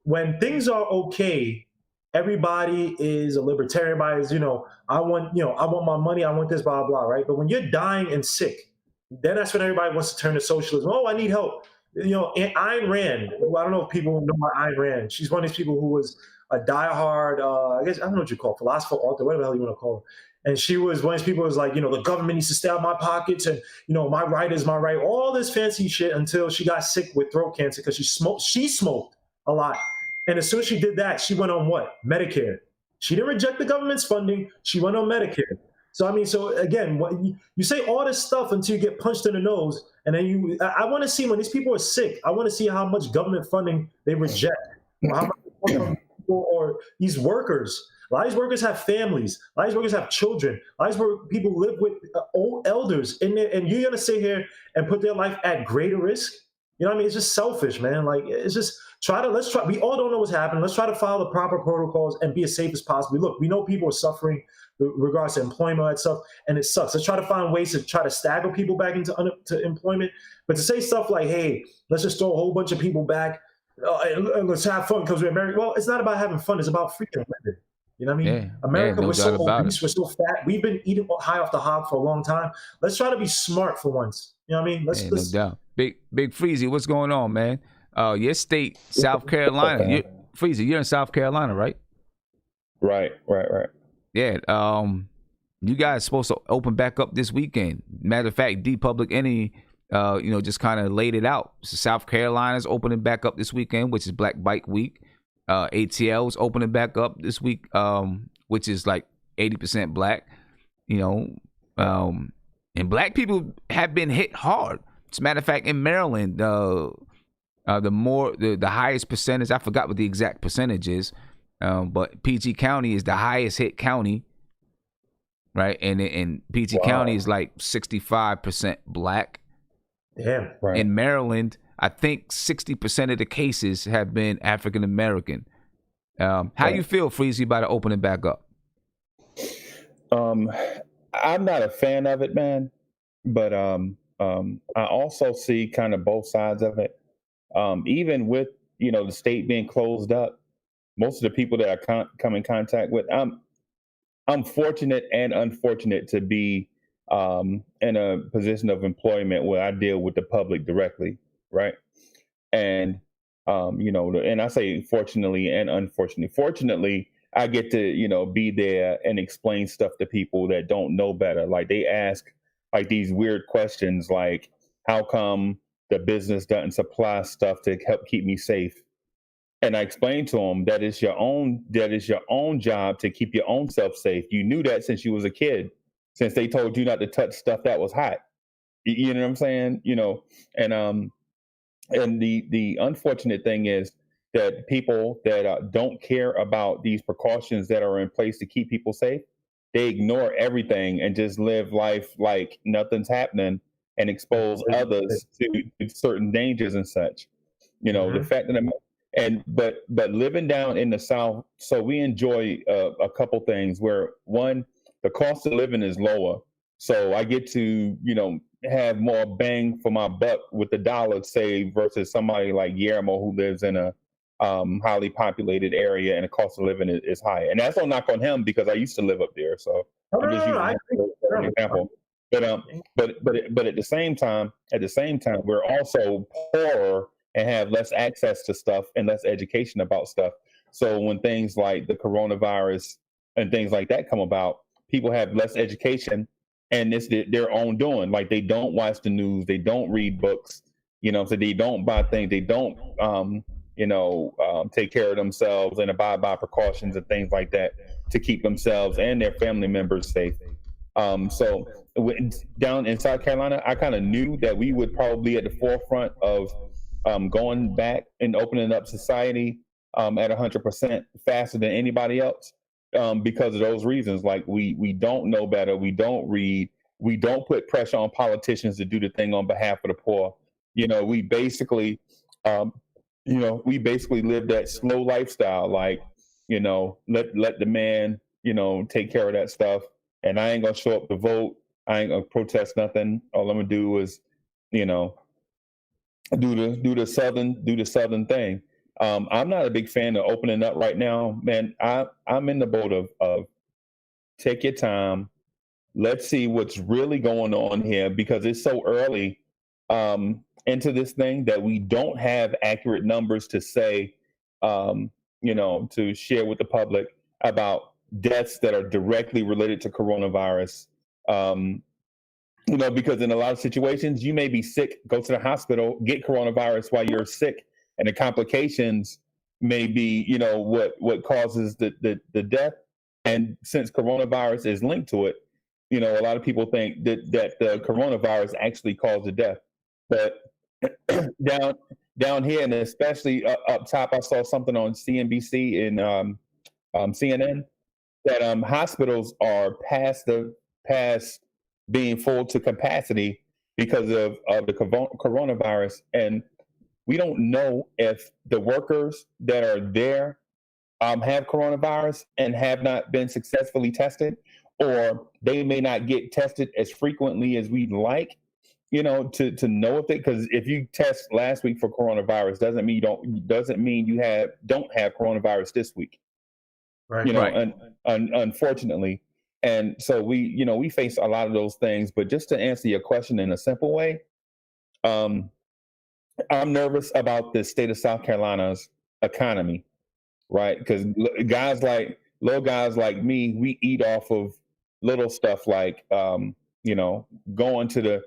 when things are okay, everybody is a libertarian. Everybody is, I want my money, I want this, blah, blah, right? But when you're dying and sick, then that's when everybody wants to turn to socialism. Oh, I need help. And Ayn Rand, I don't know if people know about Ayn Rand. She's one of these people who was a diehard, I don't know what you call it, philosopher, author, whatever the hell you want to call her. And she was one of these people who was like, the government needs to stay out of my pockets and, my right is my right, all this fancy shit until she got sick with throat cancer because she smoked a lot. And as soon as she did that, she went on what? Medicare. She didn't reject the government's funding. She went on Medicare. So I mean, so again, what you say all this stuff until you get punched in the nose, and then I want to see when these people are sick. I want to see how much government funding they reject, or how much they come from people or these workers. A lot of these workers have families. A lot of these workers have children. A lot of these people live with old elders, and you're gonna sit here and put their life at greater risk. You know what I mean? It's just selfish, man. Like it's just let's try. We all don't know what's happening. Let's try to follow the proper protocols and be as safe as possible. Look, we know people are suffering with regards to employment and stuff, and it sucks. Let's try to find ways to try to stagger people back into to employment. But to say stuff like, "Hey, let's just throw a whole bunch of people back and let's have fun because we're American," well, it's not about having fun. It's about freaking living. You know what I mean? Yeah, America, no we're so doubt obese, we're so fat. We've been eating high off the hog for a long time. Let's try to be smart for once. You know what I mean? No doubt. Big Freezy, what's going on, man? Your state, South Carolina. Freezy, you're in South Carolina, right? Right. Yeah. You guys supposed to open back up this weekend. Matter of fact, D Public Enemy, just kind of laid it out. So South Carolina's opening back up this weekend, which is Black Bike Week. ATL is opening back up this week, which is like 80% black. And black people have been hit hard. As a matter of fact, in Maryland, the highest percentage, I forgot what the exact percentage is, but PG County is the highest hit county, right? And PG County is like 65% black. Yeah, right. In Maryland, I think 60% of the cases have been African American. How you feel, Freezy, about it opening back up? I'm not a fan of it, man, but I also see kind of both sides of it. Even with the state being closed up, most of the people that I come in contact with, I'm fortunate and unfortunate to be in a position of employment where I deal with the public directly, right? And and I say fortunately and unfortunately. Fortunately, I get to be there and explain stuff to people that don't know better. Like they ask like these weird questions, like how come the business doesn't supply stuff to help keep me safe? And I explained to them that is your own job to keep your own self safe. You knew that since you was a kid, since they told you not to touch stuff that was hot. You know what I'm saying? And the unfortunate thing is that people that don't care about these precautions that are in place to keep people safe, they ignore everything and just live life like nothing's happening and expose others to certain dangers and such. The fact that but living down in the South, so we enjoy a couple things where one, the cost of living is lower. So I get to, have more bang for my buck with the dollar saved versus somebody like Guillermo who lives in a highly populated area and the cost of living is high. And that's no knock on him because I used to live up there. So I'm just using an example. But at the same time, we're also poorer and have less access to stuff and less education about stuff. So when things like the coronavirus and things like that come about, people have less education and it's their own doing. Like they don't watch the news, they don't read books, so they don't buy things, they don't, take care of themselves and abide by precautions and things like that to keep themselves and their family members safe. So down in South Carolina, I kind of knew that we would probably be at the forefront of going back and opening up society at 100% faster than anybody else. Because of those reasons, like we don't know better, we don't read, we don't put pressure on politicians to do the thing on behalf of the poor. We basically live that slow lifestyle. Like, let the man, take care of that stuff. And I ain't gonna show up to vote. I ain't gonna protest nothing. All I'm gonna do is, do the southern thing. I'm not a big fan of opening up right now, man. I'm in the boat of take your time. Let's see what's really going on here because it's so early into this thing that we don't have accurate numbers to say, to share with the public about deaths that are directly related to coronavirus. Because in a lot of situations, you may be sick, go to the hospital, get coronavirus while you're sick. And the complications may be, what causes the death. And since coronavirus is linked to it, You know, a lot of people think that the coronavirus actually caused the death, but down here, and especially up top, I saw something on CNBC and CNN that hospitals are past being full to capacity because of the coronavirus, and we don't know if the workers that are there have coronavirus and have not been successfully tested, or they may not get tested as frequently as we'd like, you know, to know if it, because if you test last week for coronavirus doesn't mean you don't have coronavirus this week. Right. You know, Right. Unfortunately. And so we face a lot of those things, but just to answer your question in a simple way, I'm nervous about the state of South Carolina's economy, right? Because little guys like me, we eat off of little stuff like, going to the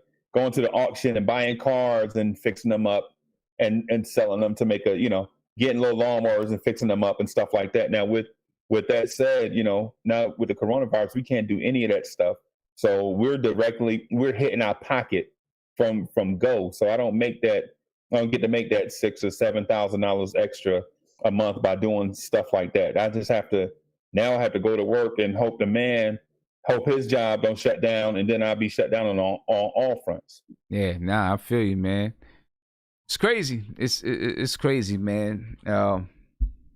auction and buying cars and fixing them up and selling them to make getting little lawnmowers and fixing them up and stuff like that. Now, with that said, now with the coronavirus, we can't do any of that stuff. So we're hitting our pocket from go. So I don't get to make that $6,000 or $7,000 extra a month by doing stuff like that. I just have to go to work and hope his job don't shut down, and then I'll be shut down on all fronts. Yeah, I feel you, man. It's crazy. It's crazy, man.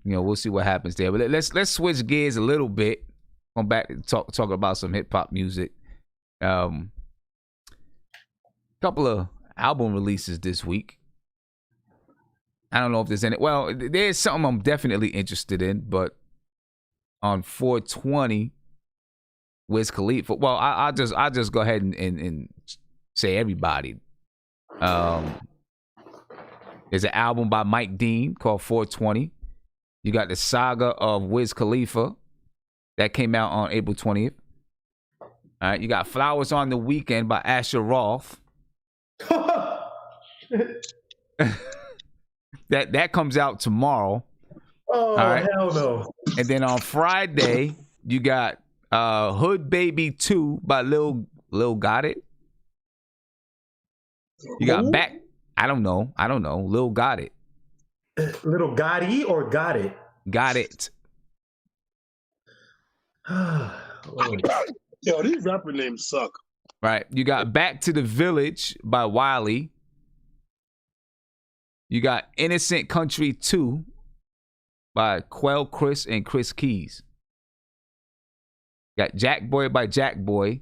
We'll see what happens there. But let's switch gears a little bit. Going back to talk about some hip hop music. Couple of album releases this week. I don't know if there's any. Well, there's something I'm definitely interested in, but on 420, Wiz Khalifa. Well, I'll just go ahead and say everybody. There's an album by Mike Dean called 420. You got the Saga of Wiz Khalifa that came out on April 20th. All right, you got Flowers on the Weekend by Asher Roth. that comes out tomorrow. Oh, all right? Hell no. And then on Friday, you got Hood Baby 2 by Lil Got It. You got Back. I don't know. Lil Got It. Little Gotti or Got It? Got It. Yo, these rapper names suck. Right. You got Back to the Village by Wiley. You got Innocent Country 2 by Quell Chris and Chris Keys. You got Jack Boy by Jack Boy.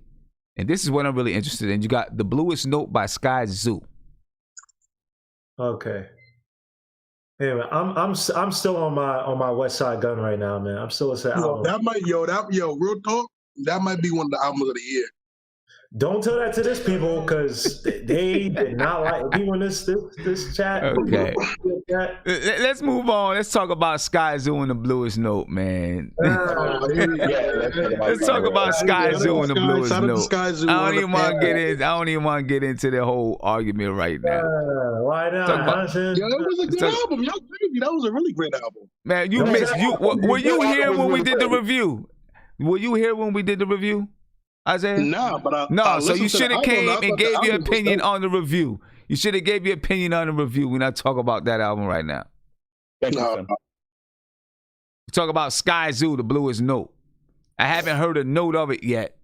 And this is what I'm really interested in. You got The Bluest Note by Sky Zoo. Okay. Anyway, I'm still on my West Side Gun right now, man. I'm still listening to album. Real talk, that might be one of the albums of the year. Don't tell that to this people, because they did not like people in this chat. Okay. Let's move on. Let's talk about Sky Zoo and The Bluest Note, man. Let's talk about Sky Zoo and The Bluest Note. I don't even want to get into the whole argument right now. Why not? Yo, that was a good album. Yo, baby, that was a really great album. Man, you missed. Were you here when we did the review? Were you here when we did the review, Isaiah? Nah, but so you should have came and gave your opinion on the review. You should have gave your opinion on the review. We're not talking about that album right now. Thank you, son. We talk about Sky Zoo, The Bluest Note. I haven't heard a note of it yet,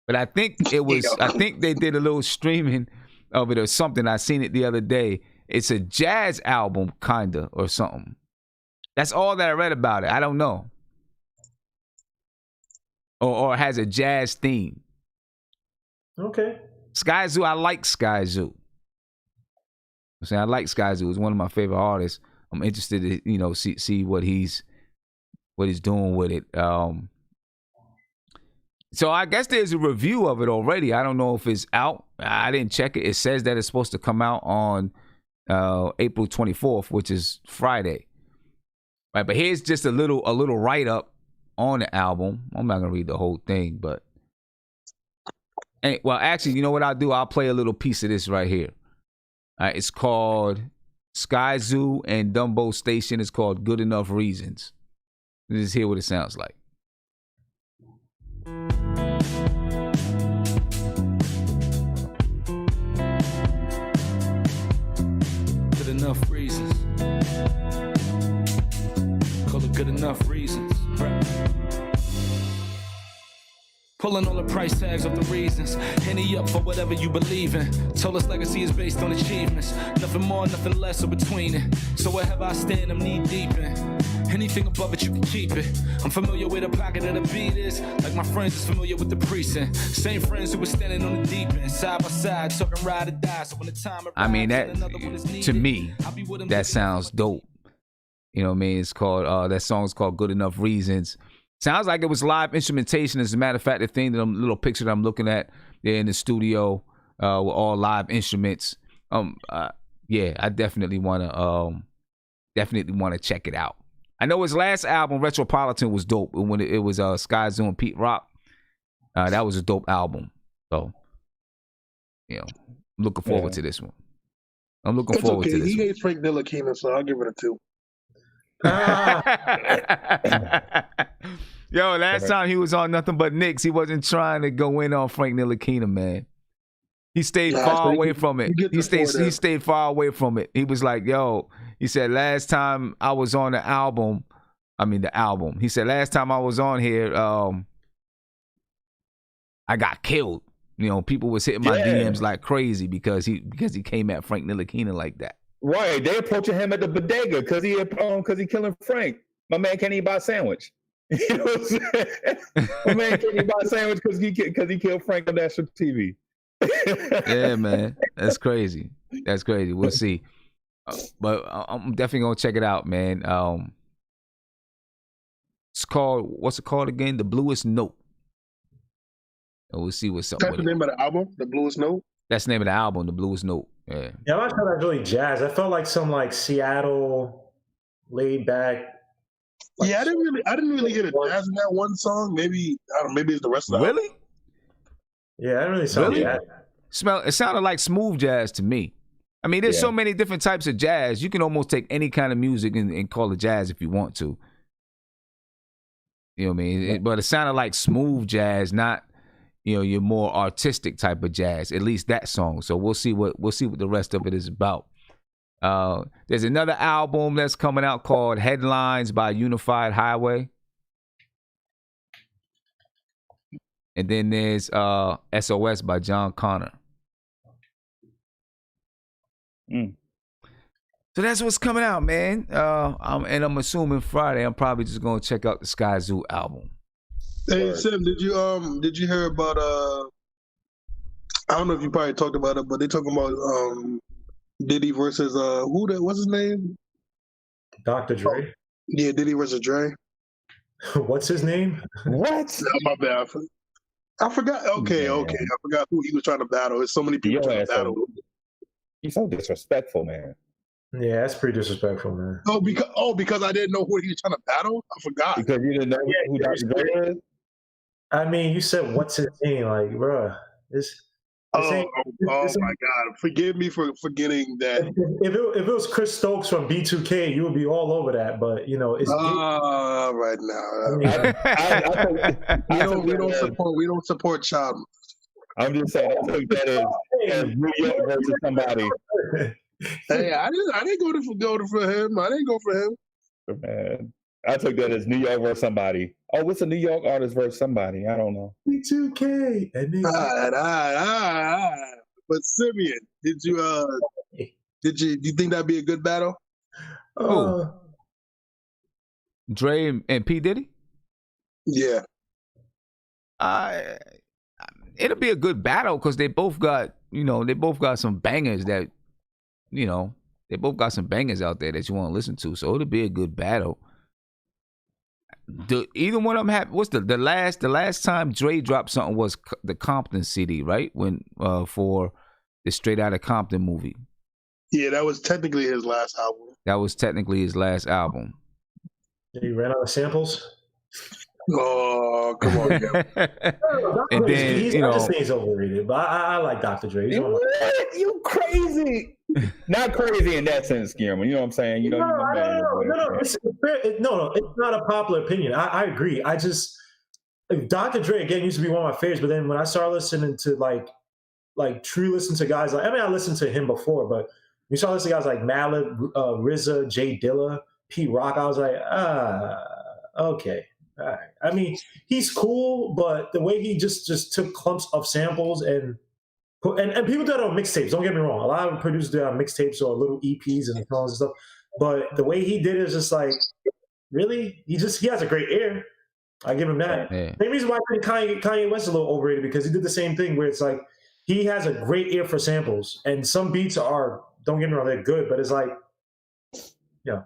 but I think it was. I think they did a little streaming of it or something. I seen it the other day. It's a jazz album, kinda, or something. That's all that I read about it. I don't know. Or has a jazz theme. Okay. Sky Zoo, I like Sky Zoo. I like Sky Zoo. He's one of my favorite artists. I'm interested to, see what he's doing with it. So I guess there's a review of it already. I don't know if it's out. I didn't check it. It says that it's supposed to come out on April 24th, which is Friday. Right, but here's just a little write-up on the album. I'm not gonna read the whole thing, but actually, you know what I'll do? I'll play a little piece of this right here. All right, it's called Sky Zoo and Dumbo Station. It's called Good Enough Reasons. Let's hear what it sounds like. good enough reasons. Call it good enough reasons. Pulling all the price tags off the reasons. Henny up for whatever you believe in. Told us legacy is based on achievements. Nothing more, nothing less or between it. So wherever I stand, I'm knee deep in. Anything above it, you can keep it. I'm familiar with the pocket of the beat is. Like my friends is familiar with the precinct. Same friends who were standing on the deep end. Side by side, talking ride or die. So when the time arrives, I mean, that, to me, that sounds dope. You know what I mean? It's called, that song's called Good Enough Reasons. Sounds like it was live instrumentation. As a matter of fact, the thing that little picture that I'm looking at there in the studio with all live instruments. Yeah, I definitely want to check it out. I know his last album, Retropolitan, was dope. When it was Sky Zoo and Pete Rock, that was a dope album. So, you know, I'm looking forward to this one. I'm looking forward to this. He hates Frank Ntilikina, so I'll give it a 2. Yo, last time he was on Nothing But Knicks, he wasn't trying to go in on Frank Ntilikina, man. He stayed far away from it. He stayed far away from it. He was like, yo, he said, last time I was on the album, he said, last time I was on here, I got killed. You know, people was hitting my DMs like crazy because he came at Frank Ntilikina like that. Right, they approaching him at the bodega because he killing Frank. My man can't even buy a sandwich. You know what I'm saying? My man can't even buy a sandwich because he killed Frank on national TV. Yeah, man, that's crazy. That's crazy. We'll see, but I'm definitely gonna check it out, man. It's called, what's it called again? The Bluest Note. And we'll see what's up. That's the name of the album, The Bluest Note. That's the name of the album, The Bluest Note. Yeah. Yeah, I'm not sure that's really jazz. I felt like some like Seattle laid back. Like, I didn't really hear the jazz in that one song. Maybe I don't know, maybe it's the rest of the album. Really? Yeah, I didn't really sound jazz. It sounded like smooth jazz to me. I mean, there's so many different types of jazz. You can almost take any kind of music and call it jazz if you want to. You know what I mean? But it sounded like smooth jazz, not, you know, your more artistic type of jazz. At least that song. So we'll see what the rest of it is about. There's another album that's coming out called Headlines by Unified Highway. And then there's SOS by John Connor. So that's what's coming out, man. I'm assuming Friday I'm probably just gonna check out the Sky Zoo album. Hey Sim, did you hear about I don't know if you probably talked about it, but they talking about Diddy versus what's his name? Dr. Dre. Yeah, Diddy versus Dre. What's his name? What? No, my bad. I forgot. Okay. I forgot who he was trying to battle. There's so many people trying to battle. He's so disrespectful, man. Yeah, that's pretty disrespectful, man. Because I didn't know who he was trying to battle. I forgot. Because you didn't know who Dr. Dre is. I mean, you said what's his name? Like, bruh, this my God! Forgive me for forgetting that. If it was Chris Stokes from B2K, you would be all over that. But you know, it's right now. We don't support child. I'm just saying, I took that as New York versus somebody. Hey, I didn't go for him. I didn't go for him. Man, I took that as New York versus somebody. Oh, what's a New York artist versus somebody? I don't know. B2K. All right. But Simeon, do you think that'd be a good battle? Dre and P. Diddy? Yeah. It'll be a good battle because they both got some bangers that, you know, they both got some bangers out there that you want to listen to. So it'll be a good battle. Either one of them have. What's the last time Dre dropped something was the Compton CD, right? When for the Straight Outta Compton movie. Yeah, that was technically his last album. He ran out of samples. Oh, come on, and then I just think he's overrated, but I like Dr. Dre. You crazy? Not crazy in that sense, Guillermo. You know what I'm saying? No. It's not a popular opinion. I agree. Dr. Dre again used to be one of my favorites, but then when I started listening to like true listen to guys I listened to him before, but You saw this guys like Malib, RZA, Jay Dilla, Pete Rock. I was like, okay. All right. I mean, he's cool, but the way he just took clumps of samples and people do that on mixtapes. Don't get me wrong. A lot of producers do that on mixtapes or little EPs and songs and stuff. But the way he did it is just like, really? He has a great ear. I give him that. Yeah. The reason why I think Kanye West is a little overrated because he did the same thing where it's like he has a great ear for samples, and some beats are, don't get me wrong, they're good, but it's like, yeah.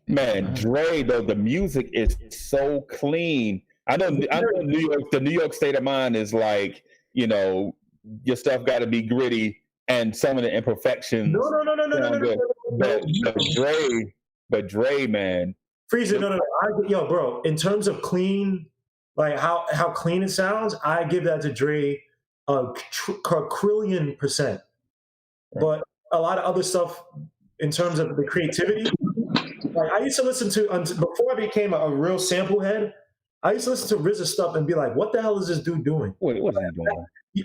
Man, Dre though, the music is so clean. I know New York. The New York state of mind is like, you know, your stuff got to be gritty, and some of the imperfections. No. But Dre, man. Freezer, no. Yo, bro, in terms of clean, like how clean it sounds, I give that to Dre a quadrillion %. But a lot of other stuff in terms of the creativity, like I used to listen to, before I became a real sample head, I used to listen to RZA stuff and be like, what the hell is this dude doing? What is he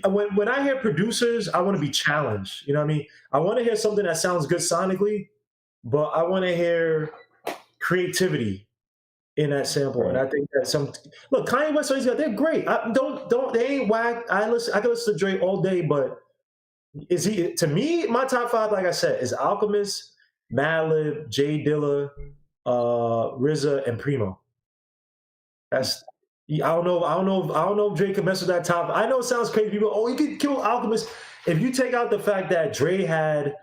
doing? When I hear producers, I want to be challenged. You know what I mean? I want to hear something that sounds good sonically, but I want to hear creativity in that sample. And I think that look, Kanye West, they're great. They ain't whack. I can listen to Dre all day, but to me, my top 5, like I said, is Alchemist, Madlib, Jay Dilla, RZA, and Primo. I don't know if Dre can mess with that top. I know it sounds crazy. People, you could kill Alchemist. If you take out the fact that Dre had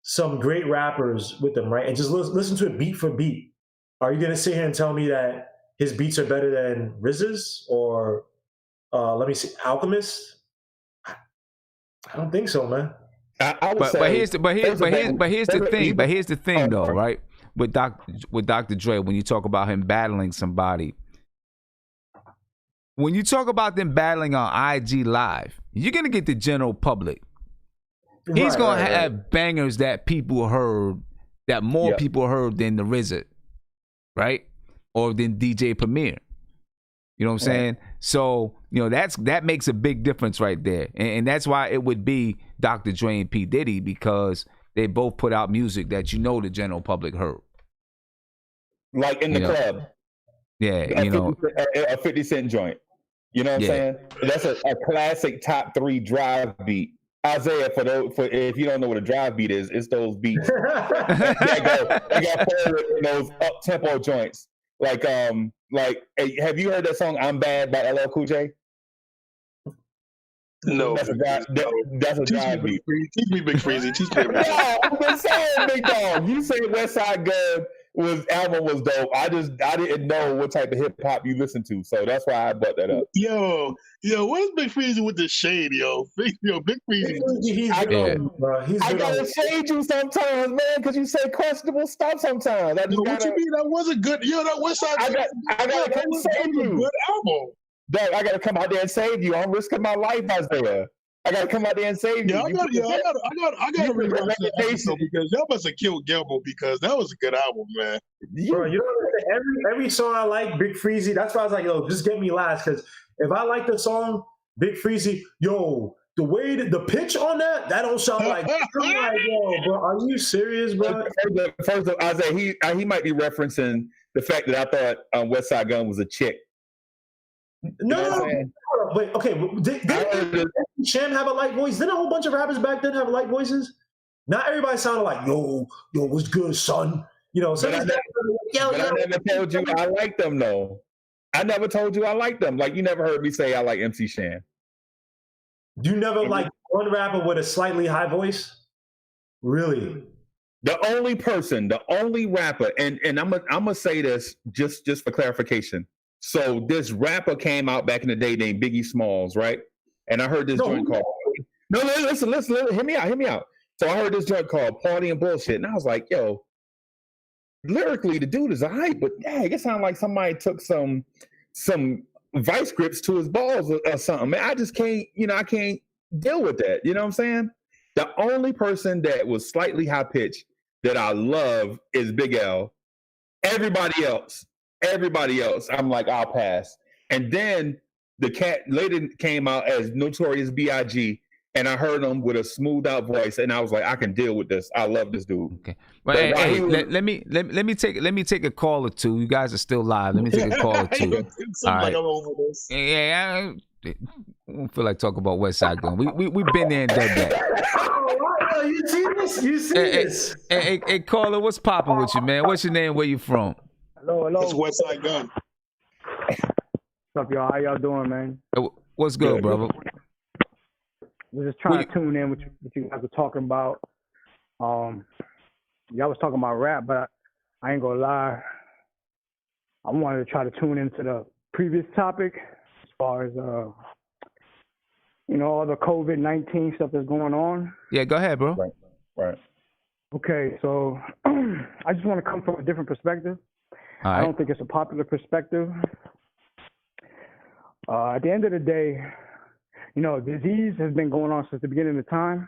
some great rappers with them, right? And just listen to it beat for beat. Are you going to sit here and tell me that his beats are better than RZA's or let me see, Alchemist? I don't think so, man. I would say, here's the thing though, right? With Dr. Dre, when you talk about him battling somebody, when you talk about them battling on IG Live, you're gonna get the general public. He's gonna have bangers that people heard, that more people heard than the RZA, right? Or than DJ Premier. You know what I'm saying? So, you know, that makes a big difference right there. And that's why it would be Dr. Dre and P. Diddy, because they both put out music that you know the general public heard. Like in the club. Yeah, a 50 Cent joint. You know what I'm saying? That's a classic top 3 drive beat. Isaiah, for if you don't know what a drive beat is, it's those beats that got forward in those up tempo joints. Like, have you heard that song "I'm Bad" by LL Cool J? No, that's a drive beat. Teach me, Big Freezy. Teach me. Yeah, I'm saying, Big Dog. You say West Side Gun album was dope. I didn't know what type of hip hop you listen to, so that's why I brought that up. Yo, what is Big Freezy with this shade, yo? Big Freezy. I gotta shade you sometimes, man, because you say questionable stuff sometimes. What you mean? That was a good. Yo, that West Side. I gotta come save you. Good album. Dog, I gotta come out there and save you. I'm risking my life, Isaiah. I gotta come out there and save you. I gotta really watch that episode because y'all must have killed Gilmo because that was a good album, man. Bro, you know, every song I like, Big Freezy. That's why I was like, yo, just get me last, because if I like the song, Big Freezy, yo, the way the pitch on that don't sound like. I'm like, yo, bro, are you serious, bro? First of all, Isaiah, he might be referencing the fact that I thought West Side Gun was a chick. No, wait, okay. Did Shan have a light voice? Didn't a whole bunch of rappers back then have light voices? Not everybody sounded like, yo, what's good, son? You know, I never told you I like them, though. I never told you I like them. Like, you never heard me say I like MC Shan. You never liked one rapper with a slightly high voice? Really? The only rapper, and I'm gonna say this just for clarification. So this rapper came out back in the day named Biggie Smalls, right? And I heard this joint called listen, hear me out. So I heard this joint called Party and Bullshit, and I was like, yo, lyrically the dude is alright, but dang, it sounded like somebody took some vice grips to his balls or something. Man, I just can't, I can't deal with that. You know what I'm saying? The only person that was slightly high pitched that I love is Big L. Everybody else, I'm like, I'll pass. And then the cat later came out as Notorious B.I.G., and I heard him with a smooth out voice, and I was like, I can deal with this. I love this dude. Okay, but hey, let me take a call or two. You guys are still live. Let me take a call or two. It seems like I'm over this. Yeah, I don't feel like talking about West Side Gun. We've been there and done that. Oh, you see this? You see this? Hey, caller, what's popping with you, man? What's your name? Where you from? Hello. It's West Side Gun. What's up, y'all? How y'all doing, man? What's good, brother? We're just trying to tune in what you guys were talking about. Y'all was talking about rap, but I ain't gonna lie. I wanted to try to tune into the previous topic as far as all the COVID-19 stuff that's going on. Yeah, go ahead, bro. Right. Okay, so I just want to come from a different perspective. All right. I don't think it's a popular perspective. At the end of the day, disease has been going on since the beginning of time.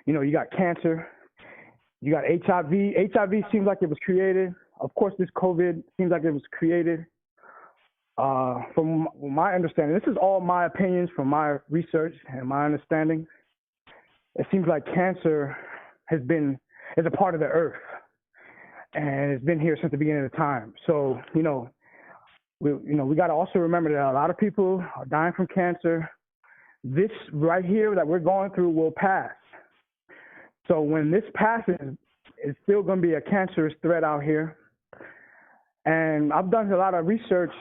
You got cancer, you got HIV. HIV seems like it was created. Of course, this COVID seems like it was created. From my understanding, this is all my opinions from my research and my understanding. It seems like cancer is a part of the earth, and it's been here since the beginning of time. So, we got to also remember that a lot of people are dying from cancer. This right here that we're going through will pass. So when this passes, it's still going to be a cancerous threat out here. And I've done a lot of research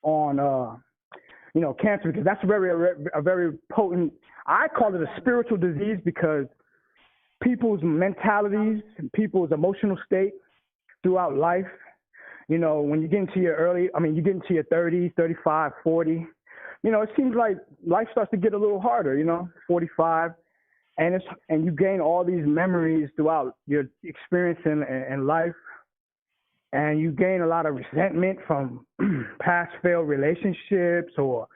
on, cancer, because that's a very potent, I call it a spiritual disease, because people's mentalities and people's emotional state throughout life, when you get into your 30s, 35, 40, it seems like life starts to get a little harder, 45, and you gain all these memories throughout your experience in life, and you gain a lot of resentment from past failed relationships, or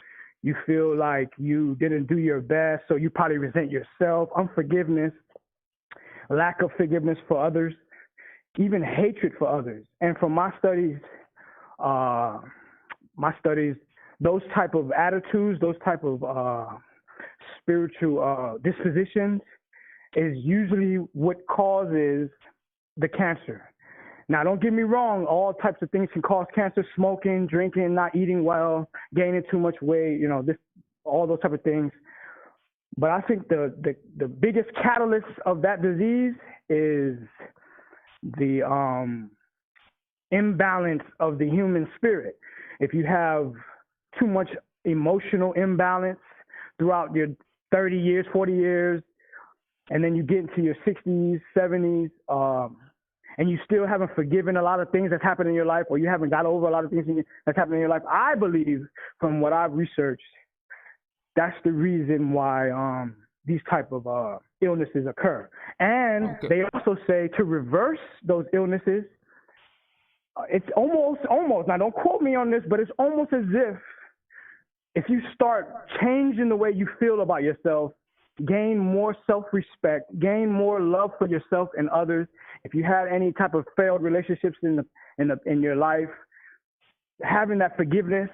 you feel like you didn't do your best, so you probably resent yourself, unforgiveness, lack of forgiveness for others, even hatred for others. And from my studies, those type of attitudes, those type of spiritual dispositions is usually what causes the cancer. Now, don't get me wrong, all types of things can cause cancer: smoking, drinking, not eating well, gaining too much weight, all those type of things. But I think the biggest catalyst of that disease is the imbalance of the human spirit. If you have too much emotional imbalance throughout your 30 years, 40 years, and then you get into your 60s, 70s, and you still haven't forgiven a lot of things that's happened in your life, or you haven't got over a lot of things that's happened in your life, I believe, from what I've researched, that's the reason why these type of illnesses occur. And They also say to reverse those illnesses, it's almost, now don't quote me on this, but it's almost as if you start changing the way you feel about yourself, gain more self-respect, gain more love for yourself and others. If you had any type of failed relationships in your life, having that forgiveness,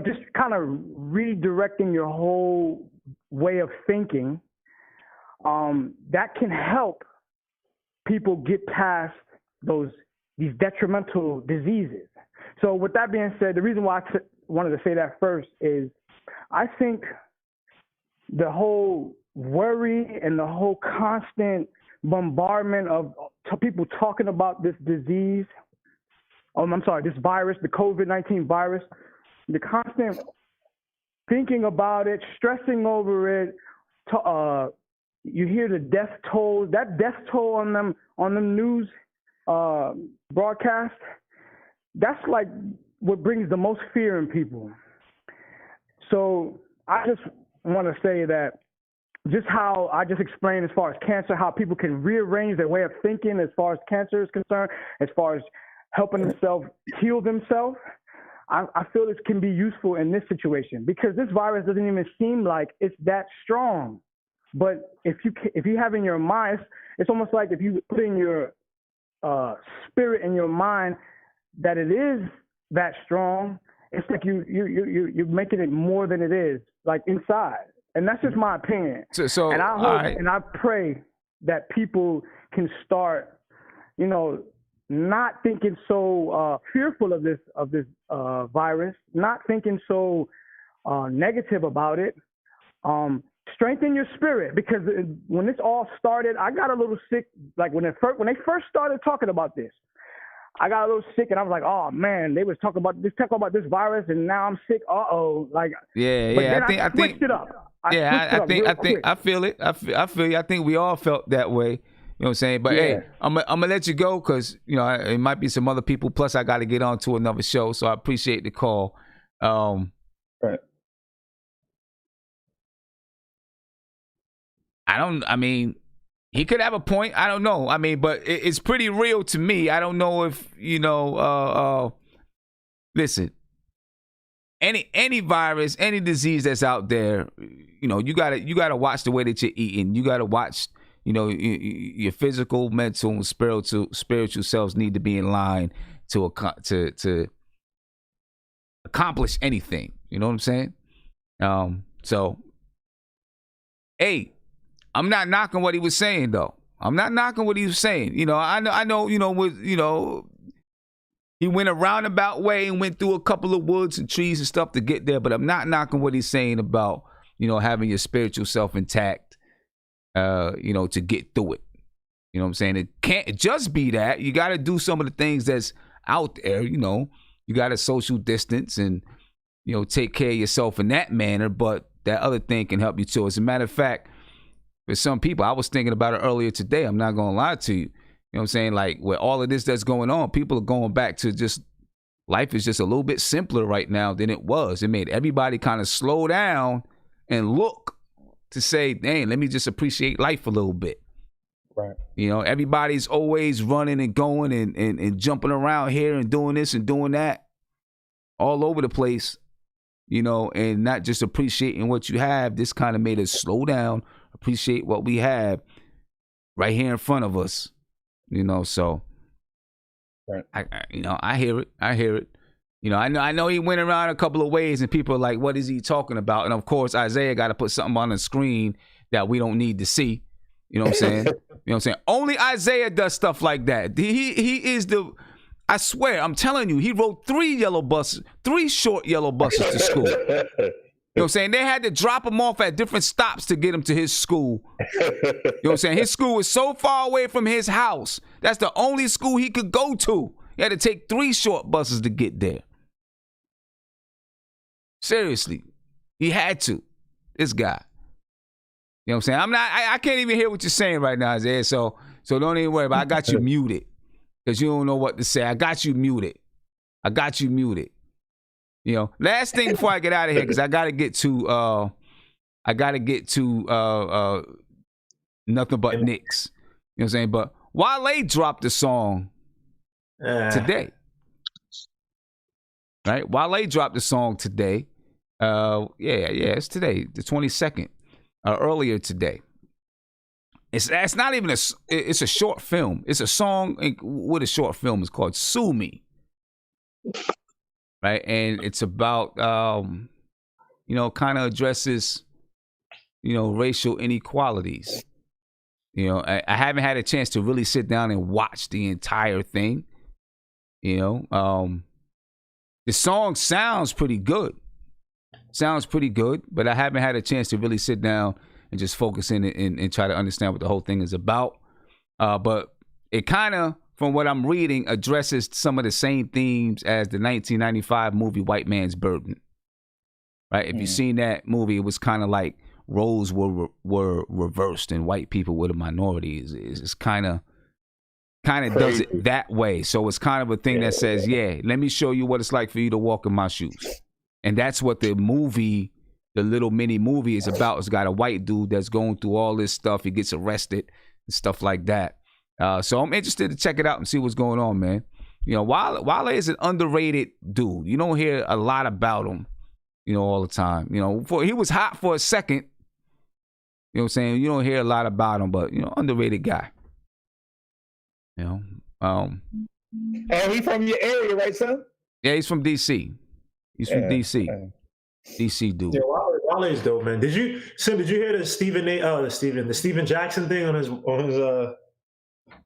just kind of redirecting your whole way of thinking, that can help people get past these detrimental diseases. So with that being said, the reason why I wanted to say that first is I think the whole worry and the whole constant bombardment of people talking about this disease, this virus, the COVID-19 virus, the constant thinking about it, stressing over it, you hear the death toll, that death toll on them news broadcast, that's like what brings the most fear in people. So I just want to say that just how I just explained as far as cancer, how people can rearrange their way of thinking as far as cancer is concerned, as far as helping themselves heal themselves, I feel this can be useful in this situation, because this virus doesn't even seem like it's that strong. But if you have in your mind, it's almost like if you put in your spirit and your mind that it is that strong, it's like you're making it more than it is, like inside. And that's just my opinion. So and I hope and I pray that people can start, you know, not thinking so fearful of this virus, not thinking so negative about it. Strengthen your spirit, because when this all started, I got a little sick. Like when they first started talking about this, I got a little sick, and I was like, "Oh man, they was talking about this virus, and now I'm sick. Like I switched it up. I feel it. I feel you. I think we all felt that way. You know what I'm saying? But hey, I'm gonna let you go because you know it might be some other people. Plus, I got to get on to another show, so I appreciate the call. Right. I mean, he could have a point. I don't know. I mean, but it's pretty real to me. I don't know if, you know, listen, any virus, any disease that's out there, you know, you gotta watch the way that you're eating. You gotta watch, you know, your physical, mental, and spiritual selves need to be in line to accomplish anything. You know what I'm saying? So, hey, I'm not knocking what he was saying, though. I'm not knocking what he was saying. You know, I know, you know, he went a roundabout way and went through a couple of woods and trees and stuff to get there, but I'm not knocking what he's saying about, you know, having your spiritual self intact, you know, to get through it. You know what I'm saying? It can't just be that. You got to do some of the things that's out there, you know. You got to social distance and, you know, take care of yourself in that manner, but that other thing can help you too. As a matter of fact, for some people, I was thinking about it earlier today. I'm not going to lie to you. You know what I'm saying? Like, with all of this that's going on, people are going back to just, life is just a little bit simpler right now than it was. It made everybody kind of slow down and look to say, dang, let me just appreciate life a little bit. Right. You know, everybody's always running and going and jumping around here and doing this and doing that all over the place, you know, and not just appreciating what you have. This kind of made us slow down, appreciate what we have right here in front of us, you know. So, right. I hear it. You know, I know he went around a couple of ways, and people are like, "What is he talking about?" And of course, Isaiah got to put something on the screen that we don't need to see. You know what I'm saying? You know what I'm saying? Only Isaiah does stuff like that. He is the. I swear, I'm telling you, he rode 3 short yellow buses to school. You know what I'm saying? They had to drop him off at different stops to get him to his school. You know what I'm saying? His school was so far away from his house. That's the only school he could go to. He had to take 3 short buses to get there. Seriously. He had to. This guy. You know what I'm saying? I can't even hear what you're saying right now, Isaiah. So don't even worry about it. I got you muted. Because you don't know what to say. I got you muted. You know, last thing before I get out of here, because I gotta get to Nothing But Knicks. You know what I'm saying? But Wale dropped a song today. Right? Wale dropped a song today. It's today, the 22nd. Earlier today. It's not even it's a short film. It's a song with a short film. It's called Sue Me. Right? And it's about, you know, kind of addresses, you know, racial inequalities. You know, I haven't had a chance to really sit down and watch the entire thing. You know, the song sounds pretty good. But I haven't had a chance to really sit down and just focus in and try to understand what the whole thing is about. But it kind of, from what I'm reading, addresses some of the same themes as the 1995 movie White Man's Burden. Right? If you've seen that movie, it was kind of like roles were reversed and white people were the minority. It's kind of does it that way. So it's kind of a thing that says, yeah, let me show you what it's like for you to walk in my shoes. And that's what the movie, the little mini movie is about. It's got a white dude that's going through all this stuff. He gets arrested and stuff like that. So I'm interested to check it out and see what's going on, man. You know, Wale is an underrated dude. You don't hear a lot about him, you know, all the time. You know, he was hot for a second. You know what I'm saying? You don't hear a lot about him, but, you know, underrated guy. You know? Oh, he's from your area, right, son? Yeah, he's from D.C. He's from DC. DC dude. Yeah, Wale's dope, man. Did you hear the Steven Jackson thing on his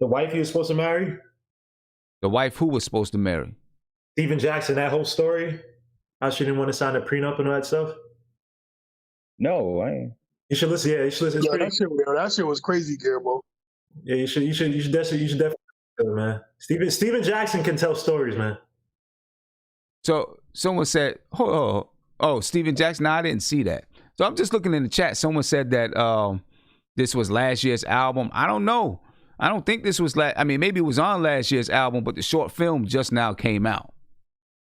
the wife he was supposed to marry? The wife who was supposed to marry? Steven Jackson, that whole story. How she didn't want to sign a prenup and all that stuff. No, I ain't. You should listen. Yeah, you should listen. That shit was crazy, Garibo. Yeah, you should definitely, man. Steven Jackson can tell stories, man. So someone said, oh, Steven Jackson. No, I didn't see that. So I'm just looking in the chat. Someone said that this was last year's album. I don't know. I don't think this was maybe it was on last year's album, but the short film just now came out.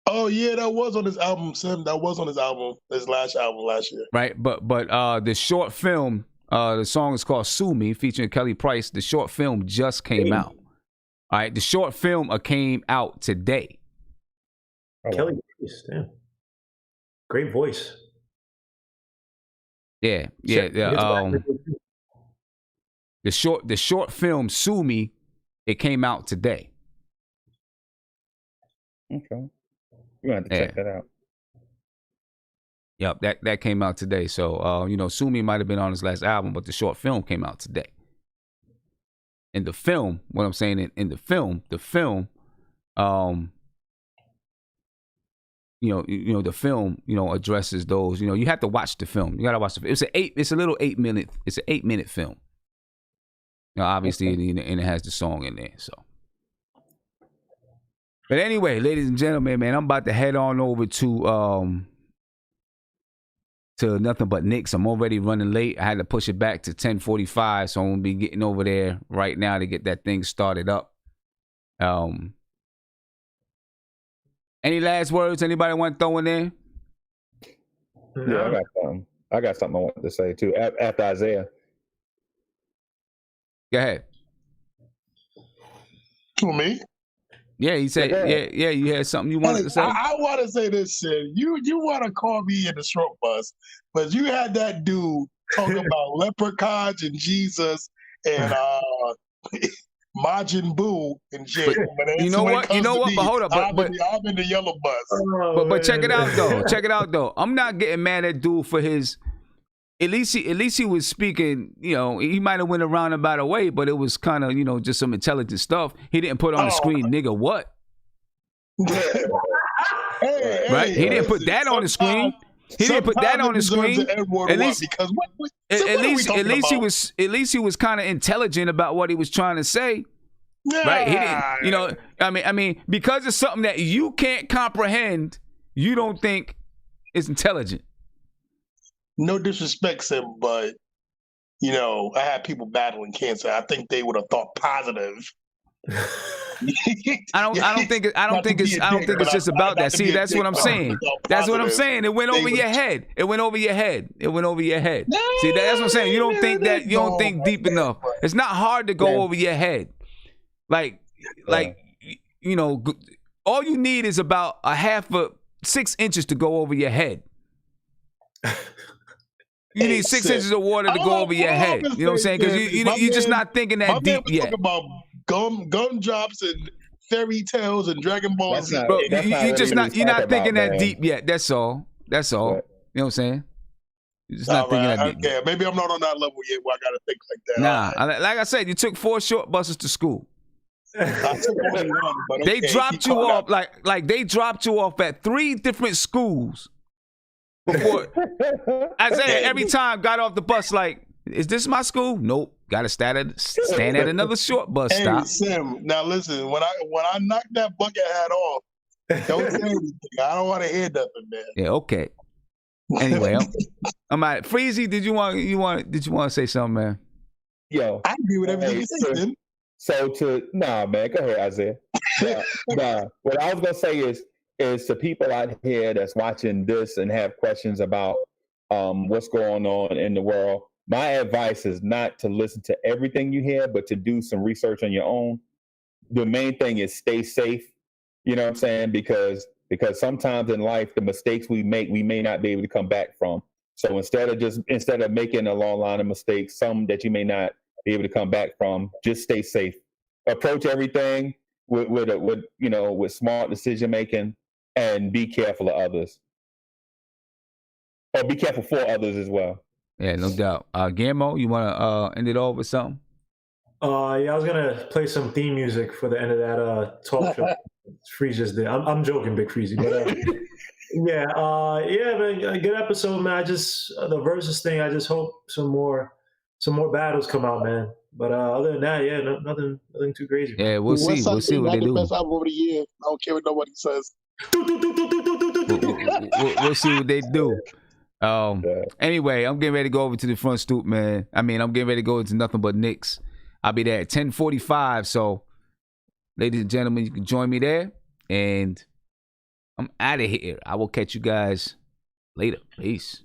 Oh yeah, that was on his album, Sim. That was on his album, his last album last year. Right, but the short film, the song is called "Sue Me," featuring Kelly Price. The short film just came out. All right, the short film came out today. Kelly Price, damn, great voice. Yeah. The short film "Sue Me," it came out today. Okay. We're going to have to check that out. Yep, that came out today. So, Sue Me might have been on his last album, but the short film came out today. In the film, what I'm saying, in the film, the film addresses those. You have to watch the film. You got to watch the film. It's an 8-minute film. Obviously, and it has the song in there, so. But anyway, ladies and gentlemen, man, I'm about to head on over to Nothing But Knicks. I'm already running late. I had to push it back to 10:45, so I'm gonna be getting over there right now to get that thing started up. Any last words anybody want to throw in there? Yeah, I got something I want to say too after Isaiah. Go ahead. To me? Yeah, he said, yeah, you had something you wanted to say? I want to say this shit. You want to call me in the short bus, but you had that dude talking about leprechauns and Jesus and Majin Buu and shit. You know what? But hold up. But I'm in the yellow bus. But check it out though. I'm not getting mad at dude for his. At least he was speaking, he might have went a roundabout way, but it was kind of, just some intelligent stuff. He didn't put on the screen, nigga, what? Right? He didn't put that on the screen. He didn't put that on the screen. At least he was kind of intelligent about what he was trying to say. Right? He didn't, I mean, because it's something that you can't comprehend, you don't think it's intelligent. No disrespect, Sim, but I had people battling cancer. I think they would have thought positive. I don't think it's just about that. See, that's what I'm saying. That's what I'm saying. It went over your head. It went over your head. See, that's what I'm saying. You don't think deep enough. It's not hard to go over your head. Like all you need is about 6 inches to go over your head. You need 6 inches of water to go over your head. You know what I'm saying? Because you're just not thinking that deep yet. Talking about gumdrops and fairy tales and Dragon Ball Z. Bro, you're not thinking that deep yet. That's all. You know what I'm saying? You're just not thinking that deep. Okay, maybe I'm not on that level yet where I gotta think like that. Nah, like I said, you took 4 short buses to school. I took only one, but okay, they dropped you off like they dropped you off at 3 different schools. Before Isaiah every time got off the bus like, is this my school? Nope. Gotta stand at another short bus stop. Hey Sim, now listen, when I knock that bucket hat off, don't say anything. I don't want to hear nothing, man. Yeah, okay. Anyway, I'm out. Freezy, did you want to say something, man? Yo, I agree with everything you say, Sim. So man, go ahead, Isaiah. What I was gonna say is to people out here that's watching this and have questions about what's going on in the world, my advice is not to listen to everything you hear, but to do some research on your own. The main thing is stay safe. You know what I'm saying? Because sometimes in life, the mistakes we make, we may not be able to come back from. So instead of making a long line of mistakes, some that you may not be able to come back from, just stay safe. Approach everything with smart decision making, and be careful of others. Or be careful for others as well. Yeah, no doubt. Guillermo, you want to end it off with something? Yeah, I was gonna play some theme music for the end of that talk show. Freeze just did. I'm joking, Big Freezy, but yeah, man, a good episode, man. I just the versus thing. I just hope some more battles come out, man. But other than that, yeah, nothing too crazy. Yeah, we'll see. We'll see what they do. Best album of the year. I don't care what nobody says. We'll see what they do. Anyway, I'm getting ready to go over to the front stoop, man. I mean, I'm getting ready to go into nothing but Knicks. I'll be there at 10:45. So, ladies and gentlemen, you can join me there. And I'm out of here. I will catch you guys later. Peace.